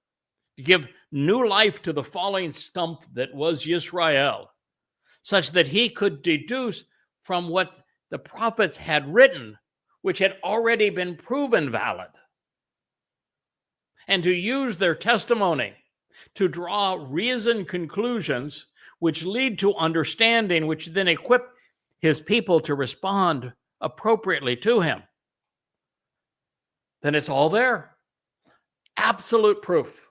give new life to the falling stump that was Yisrael, such that he could deduce from what the prophets had written, which had already been proven valid, and to use their testimony to draw reasoned conclusions which lead to understanding, which then equip his people to respond appropriately to him, then it's all there. Absolute proof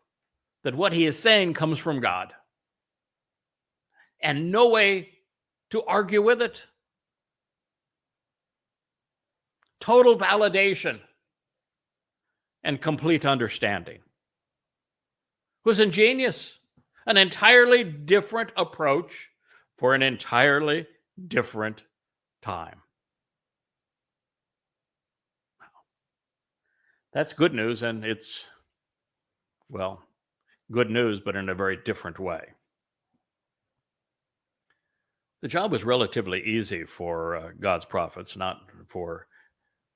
that what he is saying comes from God, and no way to argue with it. Total validation and complete understanding. It was ingenious, an entirely different approach for an entirely different time. That's good news, and it's, well, good news, but in a very different way. The job was relatively easy for God's prophets, not for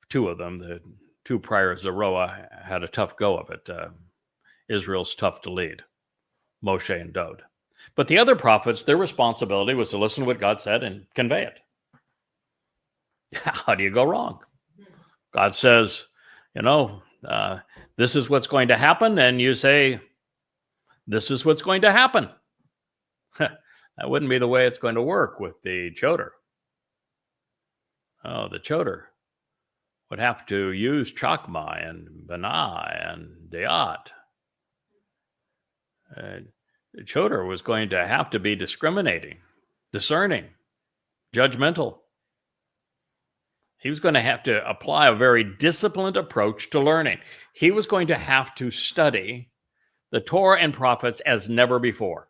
two of them. The two prior Zeroah had a tough go of it. Israel's tough to lead, Moshe and Dod. But the other prophets, their responsibility was to listen to what God said and convey it. How do you go wrong? God says, this is what's going to happen, and you say, this is what's going to happen. That wouldn't be the way it's going to work with the Choter. Oh, the Choter would have to use Chakma and Bana and Dayat. Choter was going to have to be discriminating, discerning, judgmental. He was going to have to apply a very disciplined approach to learning. He was going to have to study the Torah and prophets as never before.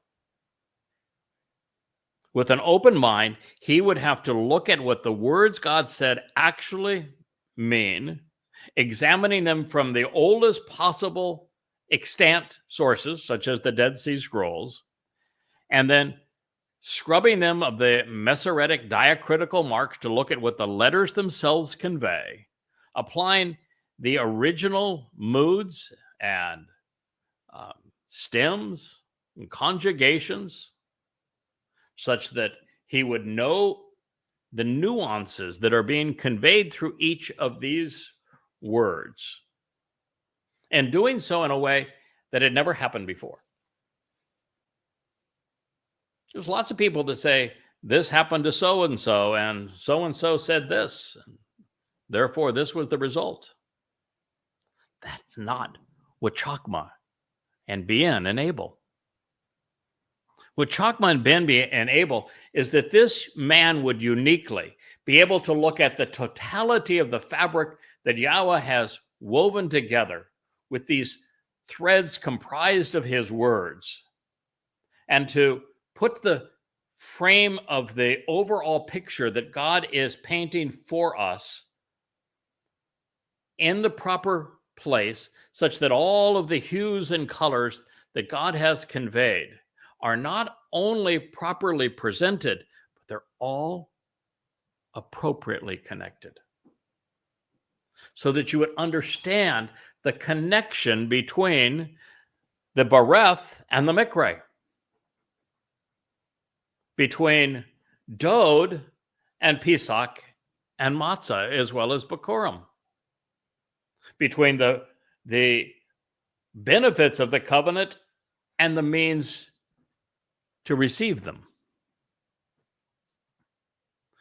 With an open mind, he would have to look at what the words God said actually mean, examining them from the oldest possible extant sources, such as the Dead Sea Scrolls, and then scrubbing them of the Masoretic diacritical marks to look at what the letters themselves convey, applying the original moods and stems and conjugations, such that he would know the nuances that are being conveyed through each of these words, and doing so in a way that had never happened before. There's lots of people that say, this happened to so-and-so, and so said this, and therefore this was the result. That's not what Chakma and Bien enable. What Chakma and Ben enable is that this man would uniquely be able to look at the totality of the fabric that Yahweh has woven together with these threads comprised of his words, and to put the frame of the overall picture that God is painting for us in the proper place, such that all of the hues and colors that God has conveyed are not only properly presented, but they're all appropriately connected, so that you would understand the connection between the Bereth and the Mikre, between Dod and Pesach and Matzah, as well as Bikurim, between the benefits of the covenant and the means to receive them,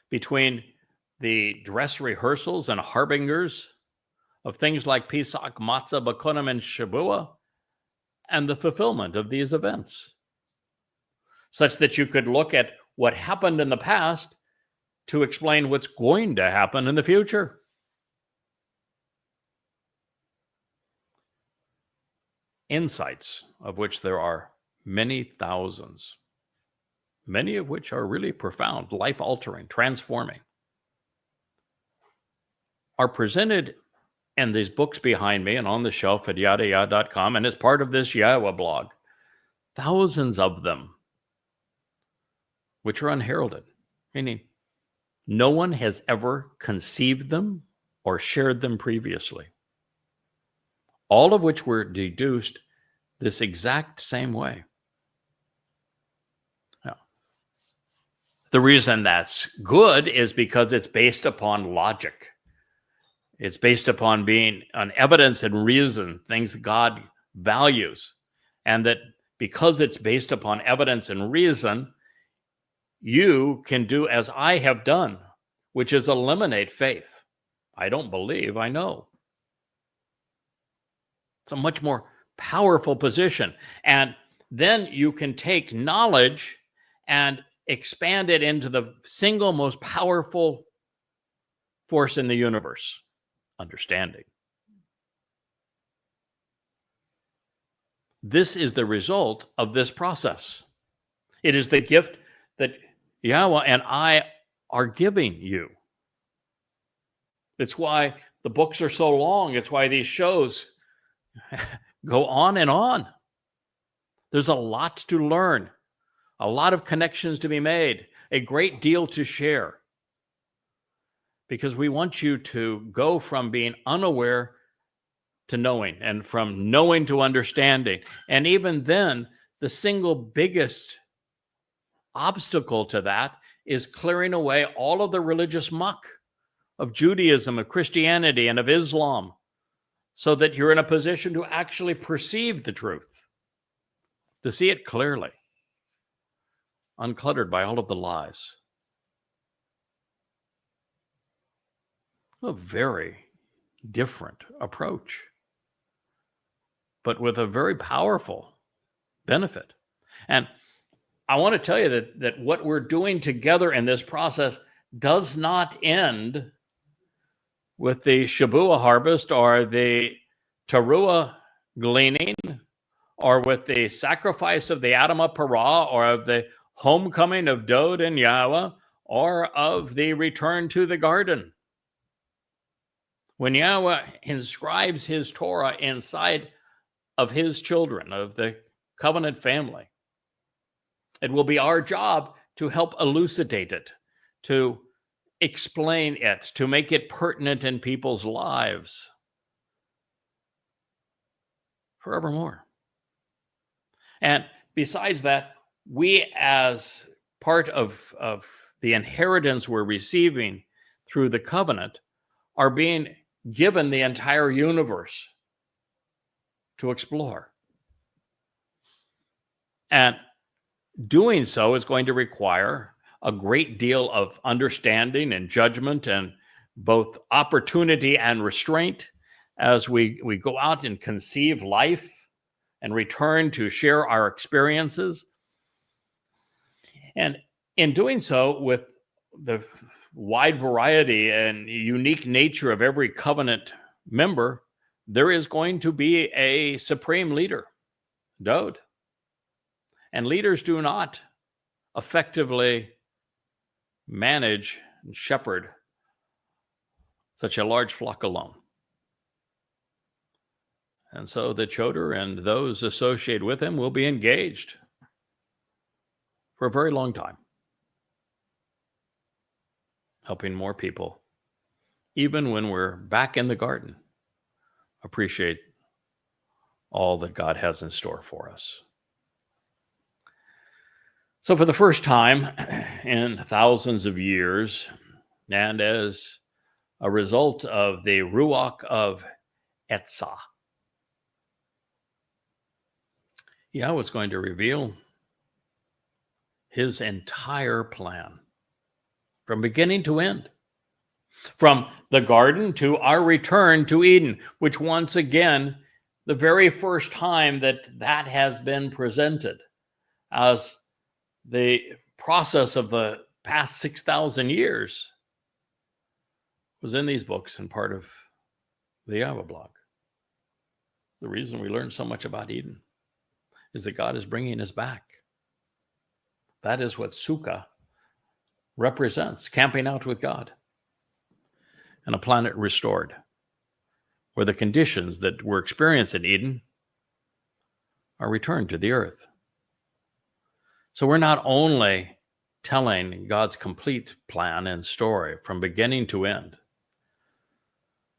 between the dress rehearsals and harbingers of things like Pesach, Matzah, Bikurim, and Shavuot, and the fulfillment of these events, such that you could look at what happened in the past to explain what's going to happen in the future. Insights, of which there are many thousands, many of which are really profound, life-altering, transforming, are presented in these books behind me and on the shelf at yadayah.com, and as part of this Yahweh blog. Thousands of them, which are unheralded, meaning no one has ever conceived them or shared them previously, all of which were deduced this exact same way. Now, the reason that's good is because it's based upon logic. It's based upon being on evidence and reason, things God values. And that because it's based upon evidence and reason, you can do as I have done, which is eliminate faith. I don't believe, I know. It's a much more powerful position. And then you can take knowledge and expand it into the single most powerful force in the universe, understanding. This is the result of this process. It is the gift that Yahweh and I are giving you. It's why the books are so long. It's why these shows go on and on. There's a lot to learn, a lot of connections to be made, a great deal to share. Because we want you to go from being unaware to knowing, and from knowing to understanding. And even then, the single biggest obstacle to that is clearing away all of the religious muck of Judaism, of Christianity, and of Islam, so that you're in a position to actually perceive the truth, to see it clearly. uncluttered by all of the lies. A very different approach, but with a very powerful benefit. And I want to tell you that what we're doing together in this process does not end with the Shabua harvest or the Teruah gleaning or with the sacrifice of the Adamah Parah or of the homecoming of Dod and Yahweh or of the return to the garden. When Yahweh inscribes his Torah inside of his children, of the covenant family, it will be our job to help elucidate it, to explain it, to make it pertinent in people's lives forevermore. And besides that, we as part of the inheritance we're receiving through the covenant are being given the entire universe to explore. And doing so is going to require a great deal of understanding and judgment and both opportunity and restraint as we go out and conceive life and return to share our experiences. And in doing so, with the wide variety and unique nature of every covenant member, there is going to be a supreme leader, Dod. And leaders do not effectively manage and shepherd such a large flock alone. And so the Choter and those associated with him will be engaged for a very long time, helping more people, even when we're back in the garden, appreciate all that God has in store for us. So for the first time in thousands of years, and as a result of the Ruach of Etzah, Yahweh is going to reveal his entire plan from beginning to end, from the garden to our return to Eden, which once again, the very first time that has been presented as the process of the past 6,000 years was in these books and part of the Yahweh blog. The reason we learned so much about Eden is that God is bringing us back. That is what Sukkah represents, camping out with God and a planet restored, where the conditions that were experienced in Eden are returned to the earth. So we're not only telling God's complete plan and story from beginning to end,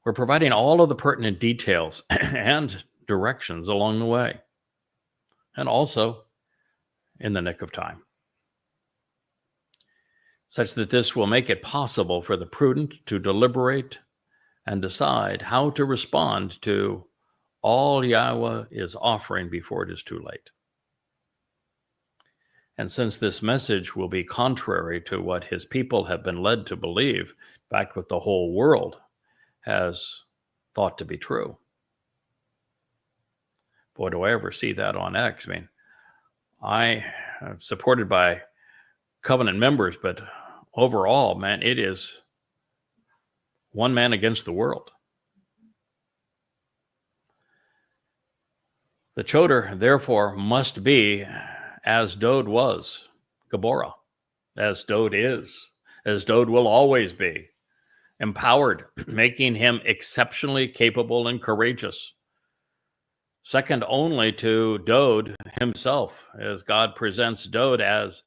we're providing all of the pertinent details and directions along the way, and also in the nick of time, such that this will make it possible for the prudent to deliberate and decide how to respond to all Yahweh is offering before it is too late. And since this message will be contrary to what his people have been led to believe, in fact, what the whole world has thought to be true. Boy, do I ever see that on X. I mean, I am supported by covenant members, but overall, man, it is one man against the world. The Choter, therefore, must be as Dod was, Gabora, as Dod is, as Dod will always be, empowered, making him exceptionally capable and courageous. Second only to Dod himself, as God presents Dod as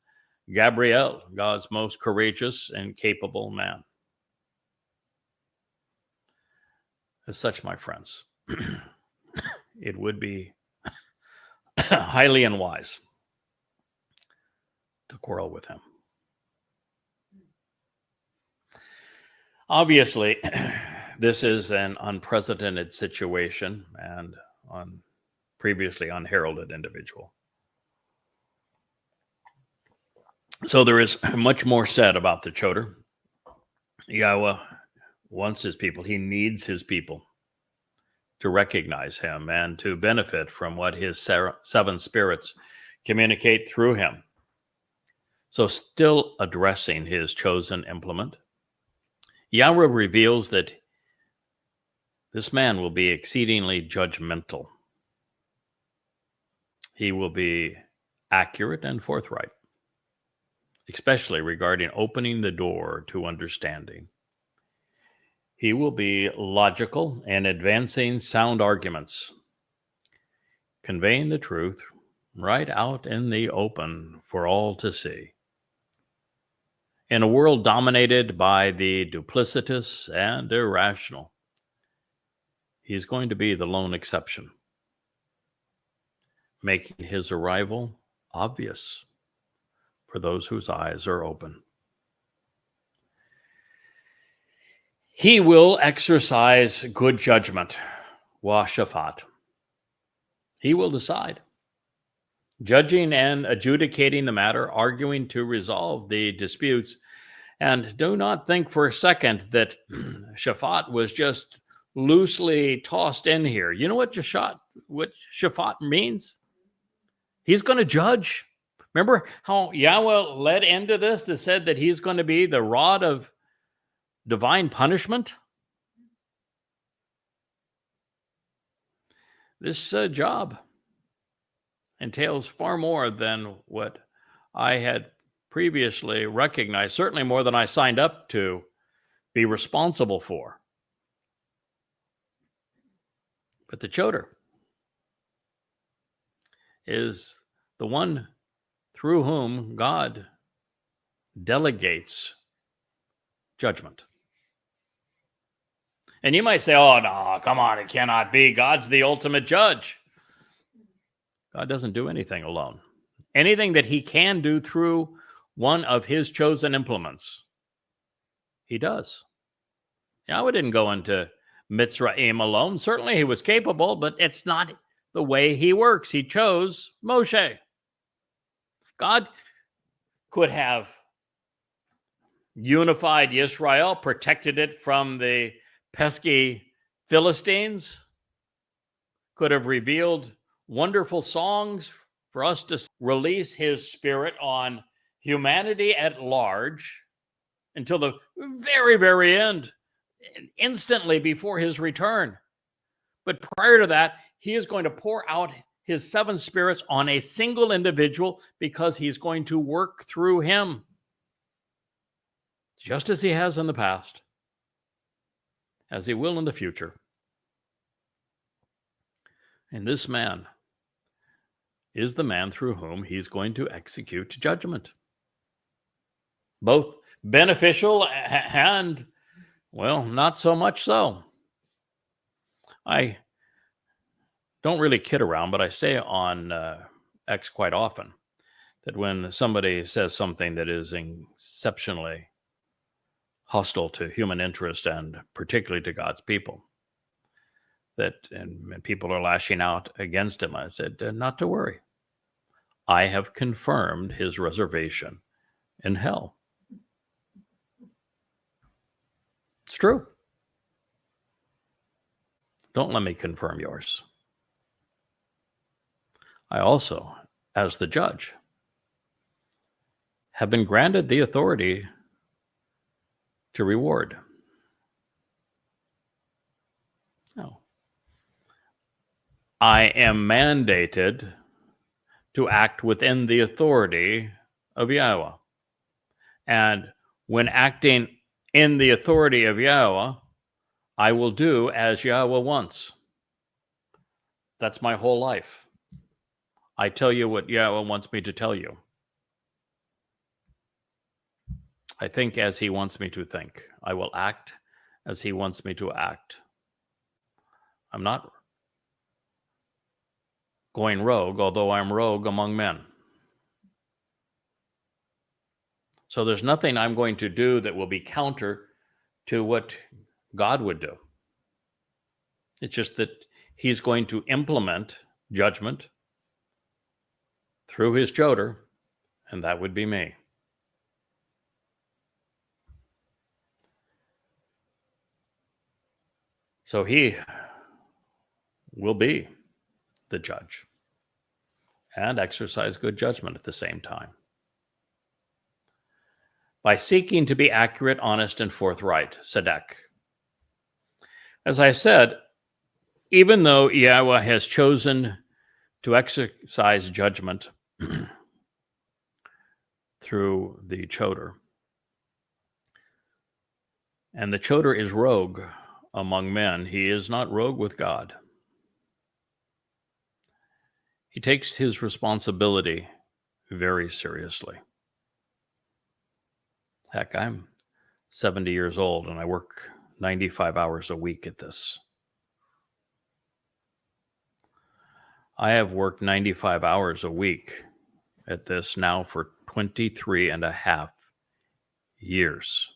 Gabriel, God's most courageous and capable man. As such, my friends, it would be highly unwise to quarrel with him. Obviously, this is an unprecedented situation and on previously unheralded individual. So there is much more said about the Choter. Yahweh wants his people. He needs his people to recognize him and to benefit from what his seven spirits communicate through him. So still addressing his chosen implement, Yahweh reveals that this man will be exceedingly judgmental. He will be accurate and forthright, especially regarding opening the door to understanding. He will be logical and advancing sound arguments, conveying the truth right out in the open for all to see. In a world dominated by the duplicitous and irrational, he's going to be the lone exception, making his arrival obvious for those whose eyes are open. He will exercise good judgment, washafat. He will decide, judging and adjudicating the matter, arguing to resolve the disputes. And do not think for a second that Shaphat was just loosely tossed in here. You know what Shaphat means? He's going to judge. Remember how Yahweh led into this that said that he's going to be the rod of divine punishment? This job entails far more than what I had previously recognized, certainly more than I signed up to be responsible for. But the Choter is the one through whom God delegates judgment. And you might say, oh, no, come on, it cannot be. God's the ultimate judge. God doesn't do anything alone. Anything that he can do through one of his chosen implements, he does. Yahweh didn't go into Mitzrayim alone. Certainly he was capable, but it's not the way he works. He chose Moshe. God could have unified Israel, protected it from the pesky Philistines, could have revealed wonderful songs for us to release his spirit on humanity at large until the very, very end, instantly before his return. But prior to that, he is going to pour out his seven spirits on a single individual because he's going to work through him, just as he has in the past, as he will in the future. And this man is the man through whom he's going to execute judgment, both beneficial and, well, not so much so. I don't really kid around, but I say on X quite often that when somebody says something that is exceptionally hostile to human interest and particularly to God's people, and people are lashing out against him, I said, not to worry. I have confirmed his reservation in hell. It's true. Don't let me confirm yours. I also, as the judge, have been granted the authority to reward. No. I am mandated to act within the authority of Yahweh. And when acting in the authority of Yahweh, I will do as Yahweh wants. That's my whole life. I tell you what Yahweh wants me to tell you. I think as he wants me to think. I will act as he wants me to act. I'm not going rogue, although I'm rogue among men. So there's nothing I'm going to do that will be counter to what God would do. It's just that he's going to implement judgment through his Choter, and that would be me. So he will be the judge and exercise good judgment at the same time. By seeking to be accurate, honest, and forthright, Tzedek. As I said, even though Yahweh has chosen to exercise judgment through the Choter, and the Choter is rogue among men, he is not rogue with God. He takes his responsibility very seriously. Heck, I'm 70 years old and I work 95 hours a week at this. I have worked 95 hours a week at this now for 23 and a half years.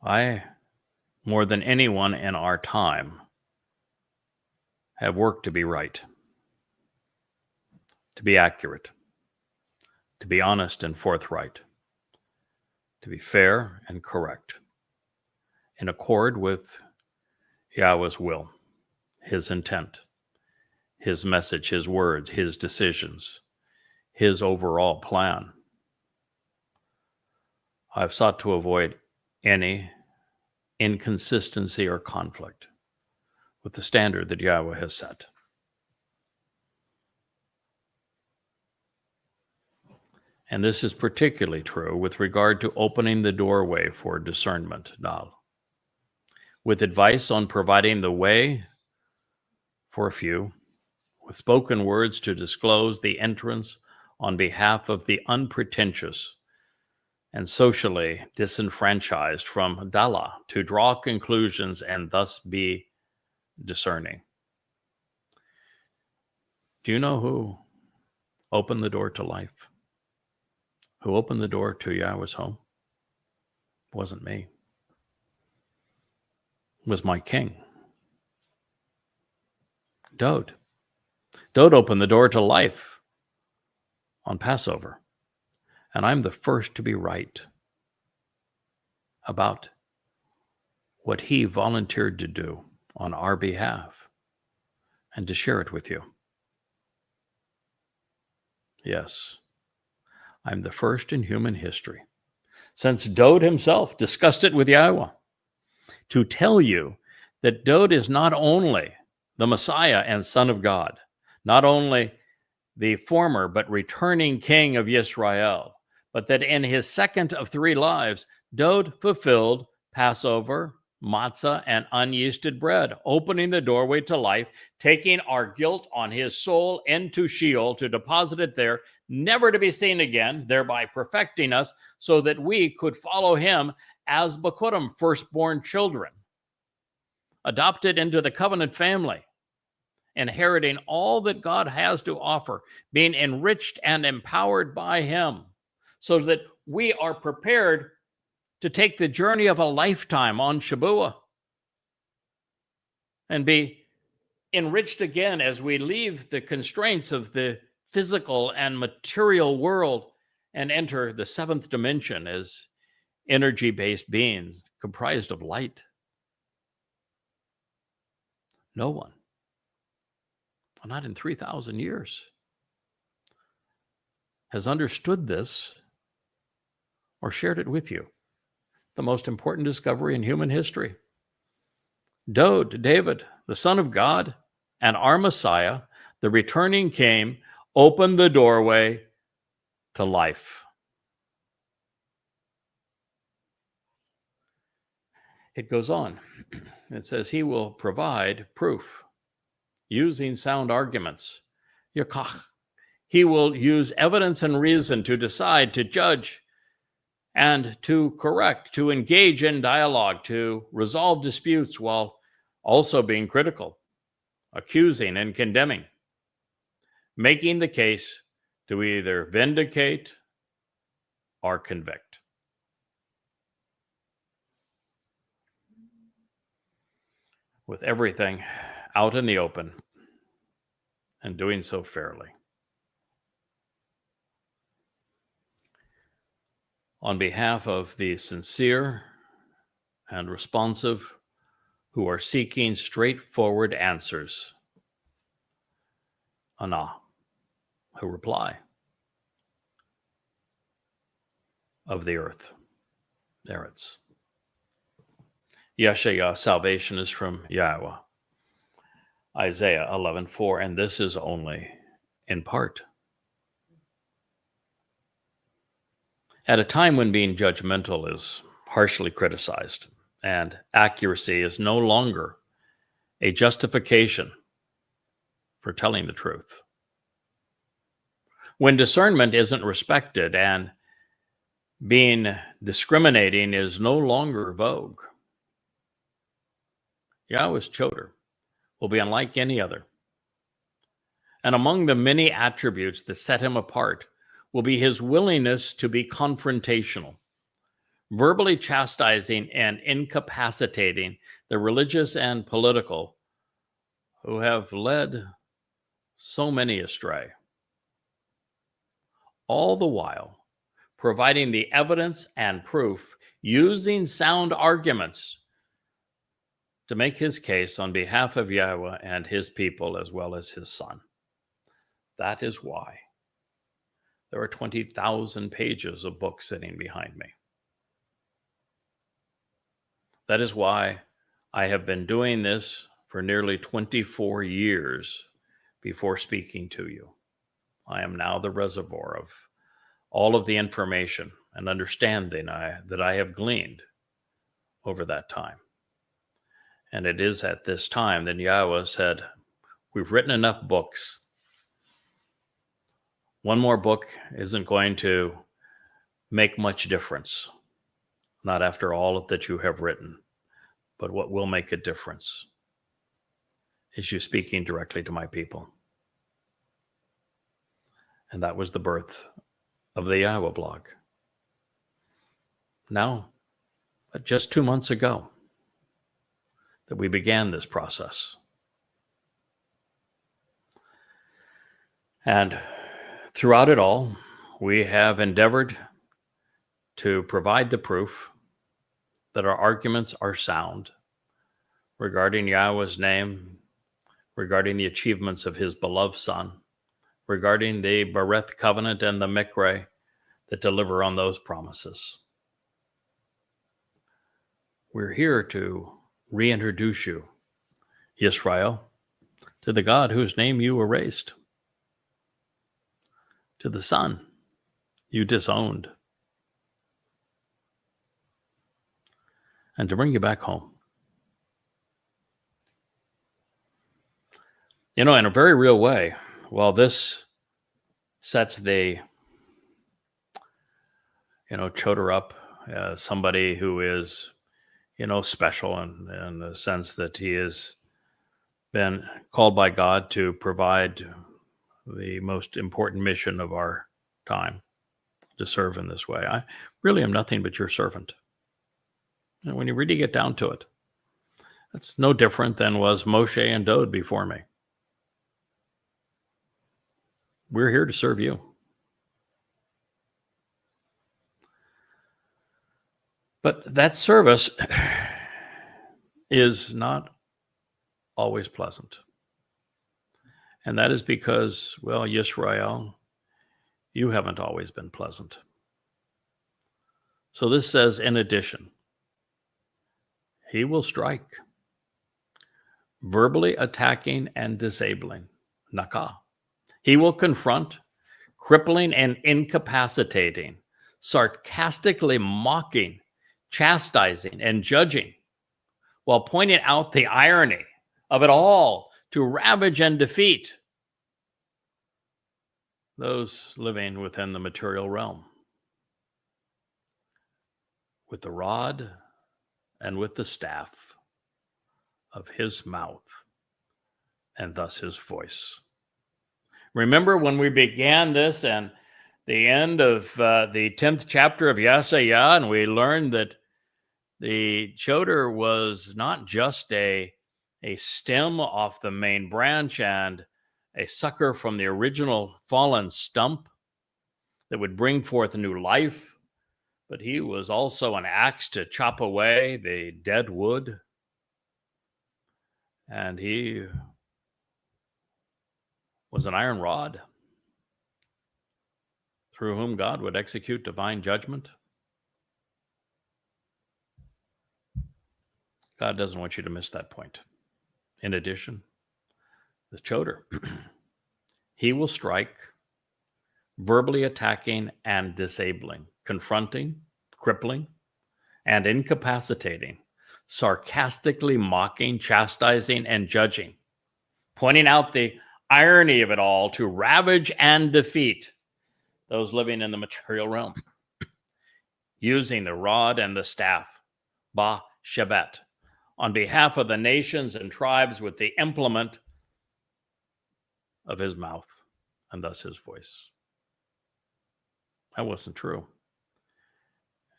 I, more than anyone in our time, have worked to be right, to be accurate, to be honest and forthright, to be fair and correct, in accord with Yahweh's will, his intent, his message, his words, his decisions, his overall plan. I've sought to avoid any inconsistency or conflict with the standard that Yahweh has set. And this is particularly true with regard to opening the doorway for discernment, Dal, with advice on providing the way for a few, with spoken words to disclose the entrance on behalf of the unpretentious and socially disenfranchised from Dala, to draw conclusions and thus be discerning. Do you know who opened the door to life? Who opened the door to Yahweh's home? It wasn't me. It was my king, Dode. Dode opened the door to life on Passover. And I'm the first to be right about what he volunteered to do on our behalf and to share it with you. Yes, I'm the first in human history, since Dode himself discussed it with Yahweh, to tell you that Dode is not only the Messiah and Son of God, not only the former but returning king of Israel, but that in his second of three lives, Dode fulfilled Passover, matzah, and unyeasted bread, opening the doorway to life, taking our guilt on his soul into Sheol to deposit it there, never to be seen again, thereby perfecting us so that we could follow him as Bekurim, firstborn children, adopted into the covenant family, inheriting all that God has to offer, being enriched and empowered by him, so that we are prepared to take the journey of a lifetime on Shabuah and be enriched again as we leave the constraints of the physical and material world and enter the seventh dimension as energy-based beings comprised of light. No one, not in 3,000 years, has understood this or shared it with you. The most important discovery in human history. Dode, David, the Son of God, and our Messiah, the returning King, opened the doorway to life. It goes on. It says he will provide proof using sound arguments. Yakach. He will use evidence and reason to decide, to judge, and to correct, to engage in dialogue, to resolve disputes while also being critical, accusing and condemning, making the case to either vindicate or convict. With everything out in the open and doing so fairly. on behalf of the sincere and responsive who are seeking straightforward answers. Ana, who reply, of the earth. Eretz. Yeshayah, salvation is from Yahweh. Isaiah 11:4, and this is only in part. At a time when being judgmental is harshly criticized and accuracy is no longer a justification for telling the truth, when discernment isn't respected and being discriminating is no longer vogue, Yahweh's Choter will be unlike any other. And among the many attributes that set him apart will be his willingness to be confrontational, verbally chastising and incapacitating the religious and political who have led so many astray. All the while, providing the evidence and proof, using sound arguments to make his case on behalf of Yahweh and his people as well as his son. That is why there are 20,000 pages of books sitting behind me. That is why I have been doing this for nearly 24 years before speaking to you. I am now the reservoir of all of the information and understanding that I have gleaned over that time. And it is at this time that Yahweh said, we've written enough books. One more book isn't going to make much difference, not after all that you have written. But what will make a difference is you speaking directly to my people. And that was the birth of the Yahweh blog. Now, just 2 months ago, that we began this process. And throughout it all, we have endeavored to provide the proof that our arguments are sound regarding Yahweh's name, regarding the achievements of his beloved son, regarding the Bereth covenant and the Mikre that deliver on those promises. We're here to reintroduce you, Israel, to the God whose name you erased, to the son you disowned, and to bring you back home. You know, in a very real way, while this sets the, Choter up as somebody who is, special in the sense that he has been called by God to provide the most important mission of our time, to serve in this way. I really am nothing but your servant. And when you really get down to it, it's no different than was Moshe and Dode before me. We're here to serve you. But that service is not always pleasant. And that is because, well, Yisrael, you haven't always been pleasant. So this says, in addition, he will strike, verbally attacking and disabling, nakah. He will confront, crippling and incapacitating, sarcastically mocking, chastising and judging, while pointing out the irony of it all to ravage and defeat those living within the material realm with the rod and with the staff of his mouth and thus his voice. Remember when we began this and the end of the 10th chapter of Yeshayah, and we learned that the Choter was not just a stem off the main branch and a sucker from the original fallen stump that would bring forth a new life, but he was also an axe to chop away the dead wood. And he was an iron rod through whom God would execute divine judgment. God doesn't want you to miss that point. In addition, the Choter, he will strike, verbally attacking and disabling, confronting, crippling, and incapacitating, sarcastically mocking, chastising, and judging, pointing out the irony of it all to ravage and defeat those living in the material realm, using the rod and the staff, ba Shevet, on behalf of the nations and tribes with the implement of his mouth and thus his voice. That wasn't true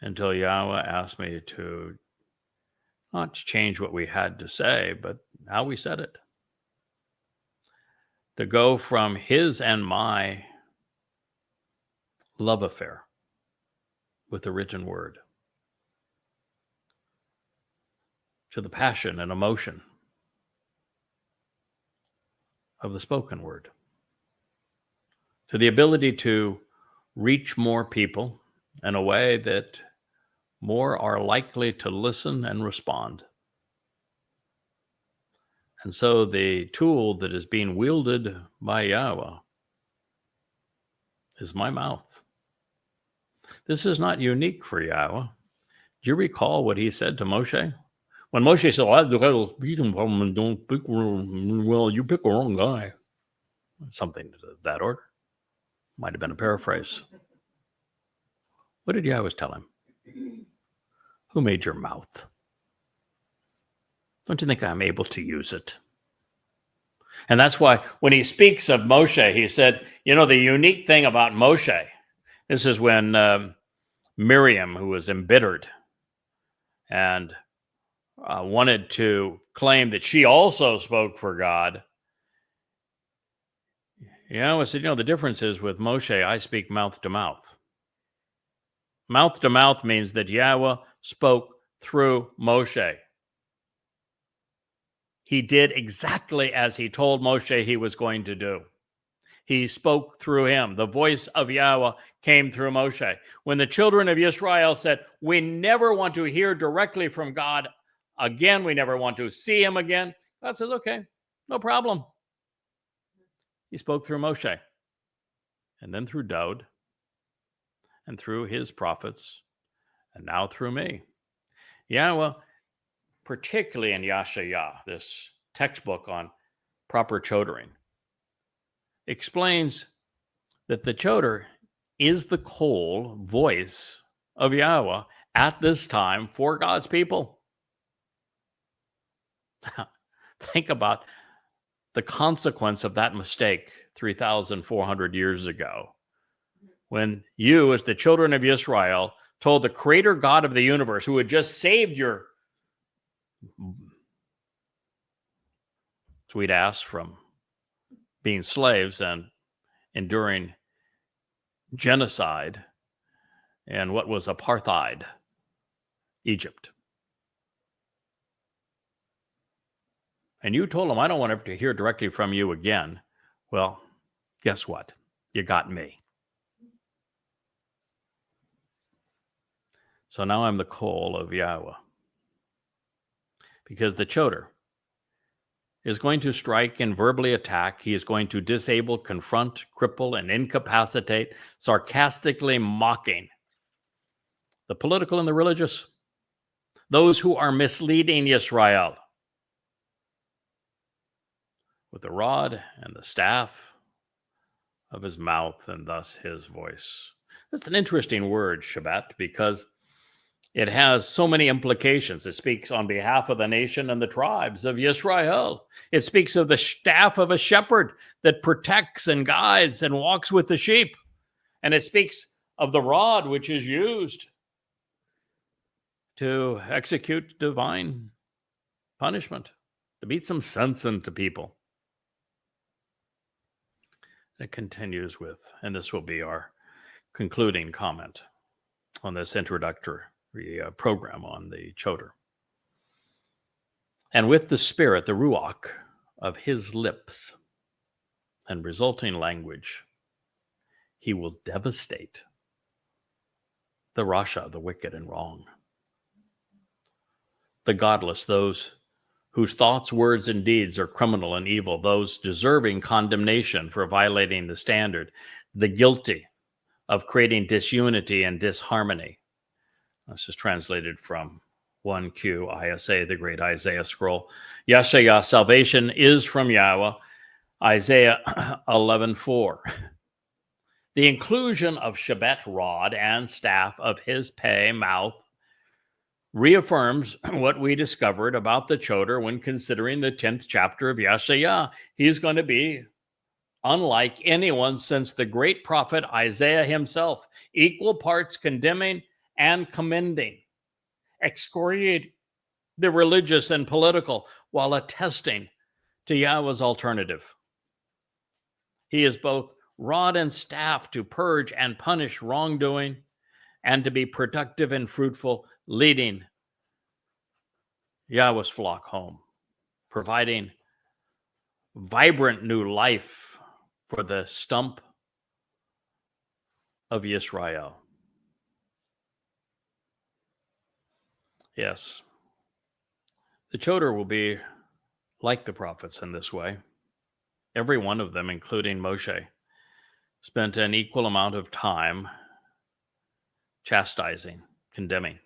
until Yahweh asked me to not change what we had to say, but how we said it. To go from his and my love affair with the written word to the passion and emotion of the spoken word, to the ability to reach more people in a way that more are likely to listen and respond. And so the tool that is being wielded by Yahweh is my mouth. This is not unique for Yahweh. Do you recall what he said to Moshe? When Moshe said, I've got a speaking problem and don't pick, well, you pick a wrong guy. Something to that order. Might have been a paraphrase. What did Yahweh tell him? Who made your mouth? Don't you think I'm able to use it? And that's why when he speaks of Moshe, he said, the unique thing about Moshe, this is when Miriam, who was embittered and wanted to claim that she also spoke for God. Yahweh said, the difference is with Moshe, I speak mouth to mouth. Mouth to mouth means that Yahweh spoke through Moshe. He did exactly as he told Moshe he was going to do. He spoke through him. The voice of Yahweh came through Moshe. When the children of Israel said, we never want to hear directly from God again, we never want to see him again, God says, okay, no problem. He spoke through Moshe, and then through Daud, and through his prophets, and now through me. Yahweh, particularly in Yashayah, this textbook on proper chotering, explains that the choter is the kol voice of Yahweh at this time for God's people. Think about the consequence of that mistake 3,400 years ago, when you, as the children of Israel, told the creator God of the universe, who had just saved your sweet ass from being slaves and enduring genocide in what was apartheid, Egypt. And you told them, I don't want ever to hear directly from you again. Well, guess what? You got me. So now I'm the kol of Yahweh. Because the choter is going to strike and verbally attack. He is going to disable, confront, cripple, and incapacitate, sarcastically mocking the political and the religious, those who are misleading Israel, with the rod and the staff of his mouth and thus his voice. That's an interesting word, Shabbat, because it has so many implications. It speaks on behalf of the nation and the tribes of Israel. It speaks of the staff of a shepherd that protects and guides and walks with the sheep. And it speaks of the rod which is used to execute divine punishment, to beat some sense into people. It continues with, and this will be our concluding comment. on this introductory program on the Choter. And with the spirit, the ruach of his lips and resulting language, he will devastate the Rasha, the wicked and wrong, the godless, those whose thoughts, words, and deeds are criminal and evil, those deserving condemnation for violating the standard, the guilty of creating disunity and disharmony. This is translated from 1Q ISA, the great Isaiah scroll. Yashayah, salvation is from Yahweh, Isaiah 11:4. The inclusion of Shebet, rod, and staff of his pay, mouth, reaffirms what we discovered about the Choter when considering the 10th chapter of Yashayah. He's going to be unlike anyone since the great prophet Isaiah himself, equal parts condemning and commending, excoriating the religious and political while attesting to Yahweh's alternative. He is both rod and staff to purge and punish wrongdoing and to be productive and fruitful, leading Yahweh's flock home, providing vibrant new life for the stump of Israel. Yes, the Choter will be like the prophets in this way. Every one of them, including Moshe, spent an equal amount of time chastising, condemning,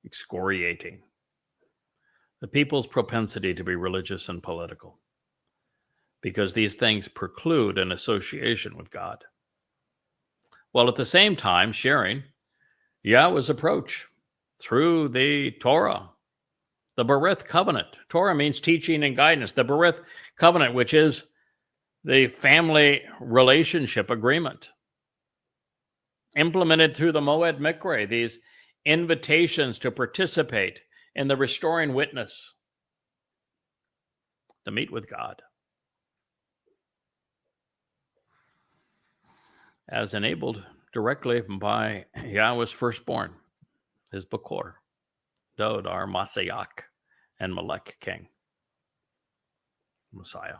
excoriating the people's propensity to be religious and political, because these things preclude an association with God, while at the same time sharing Yahweh's approach through the Torah, the Berith covenant. Torah means teaching and guidance. The Berith covenant, which is the family relationship agreement, implemented through the Moed Mikre, these invitations to participate in the restoring witness, to meet with God, as enabled directly by Yahweh's firstborn, his Bakor, Dod, our Masayak and Melech king, Messiah.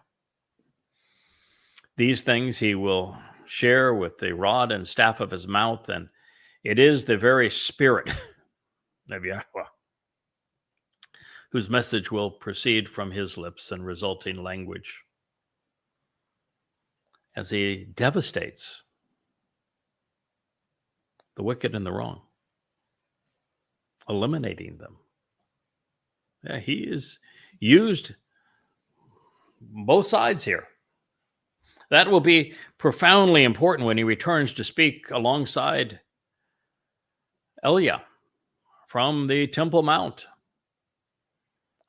These things he will share with the rod and staff of his mouth, and it is the very spirit of Yahweh whose message will proceed from his lips and resulting language as he devastates the wicked and the wrong, eliminating them. Yeah, he is used both sides here. That will be profoundly important when he returns to speak alongside Eliah from the Temple Mount.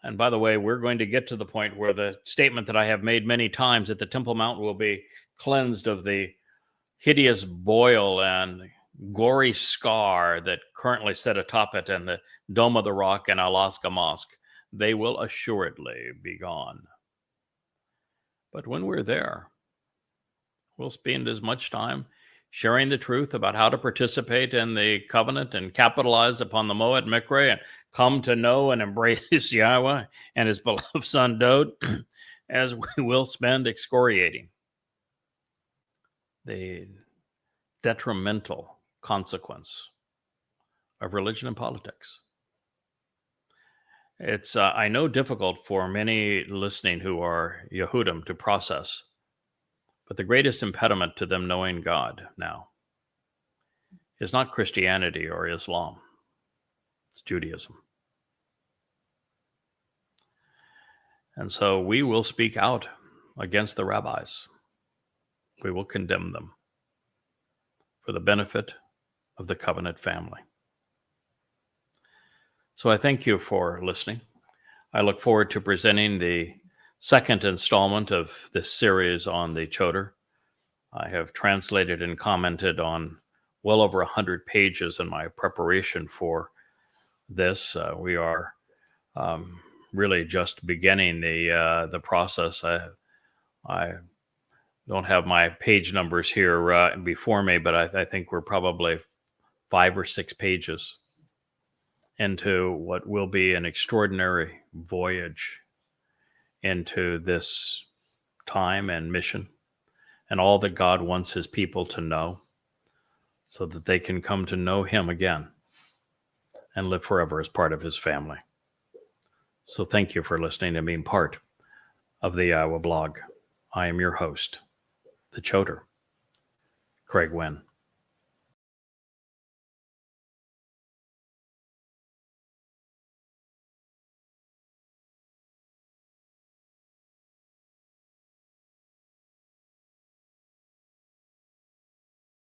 And by the way, we're going to get to the point where the statement that I have made many times that the Temple Mount will be cleansed of the hideous boil and gory scar that currently sit atop it and the Dome of the Rock and Alaska Mosque, they will assuredly be gone. But when we're there, we'll spend as much time sharing the truth about how to participate in the covenant and capitalize upon the Moed Mikre and come to know and embrace Yahweh and his beloved son Dod, as we will spend excoriating the detrimental consequence of religion and politics. It's, I know, difficult for many listening who are Yehudim to process, but the greatest impediment to them knowing God now is not Christianity or Islam. It's Judaism. And so we will speak out against the rabbis. We will condemn them for the benefit of the covenant family. So I thank you for listening. I look forward to presenting the second installment of this series on the Choter. I have translated and commented on well over 100 pages in my preparation for this. We are really just beginning the process. I don't have my page numbers here before me, but I think we're probably 5 or 6 pages into what will be an extraordinary voyage into this time and mission and all that God wants his people to know so that they can come to know him again and live forever as part of his family. So thank you for listening and being part of the Iowa blog. I am your host, the Choter, Craig Wynn.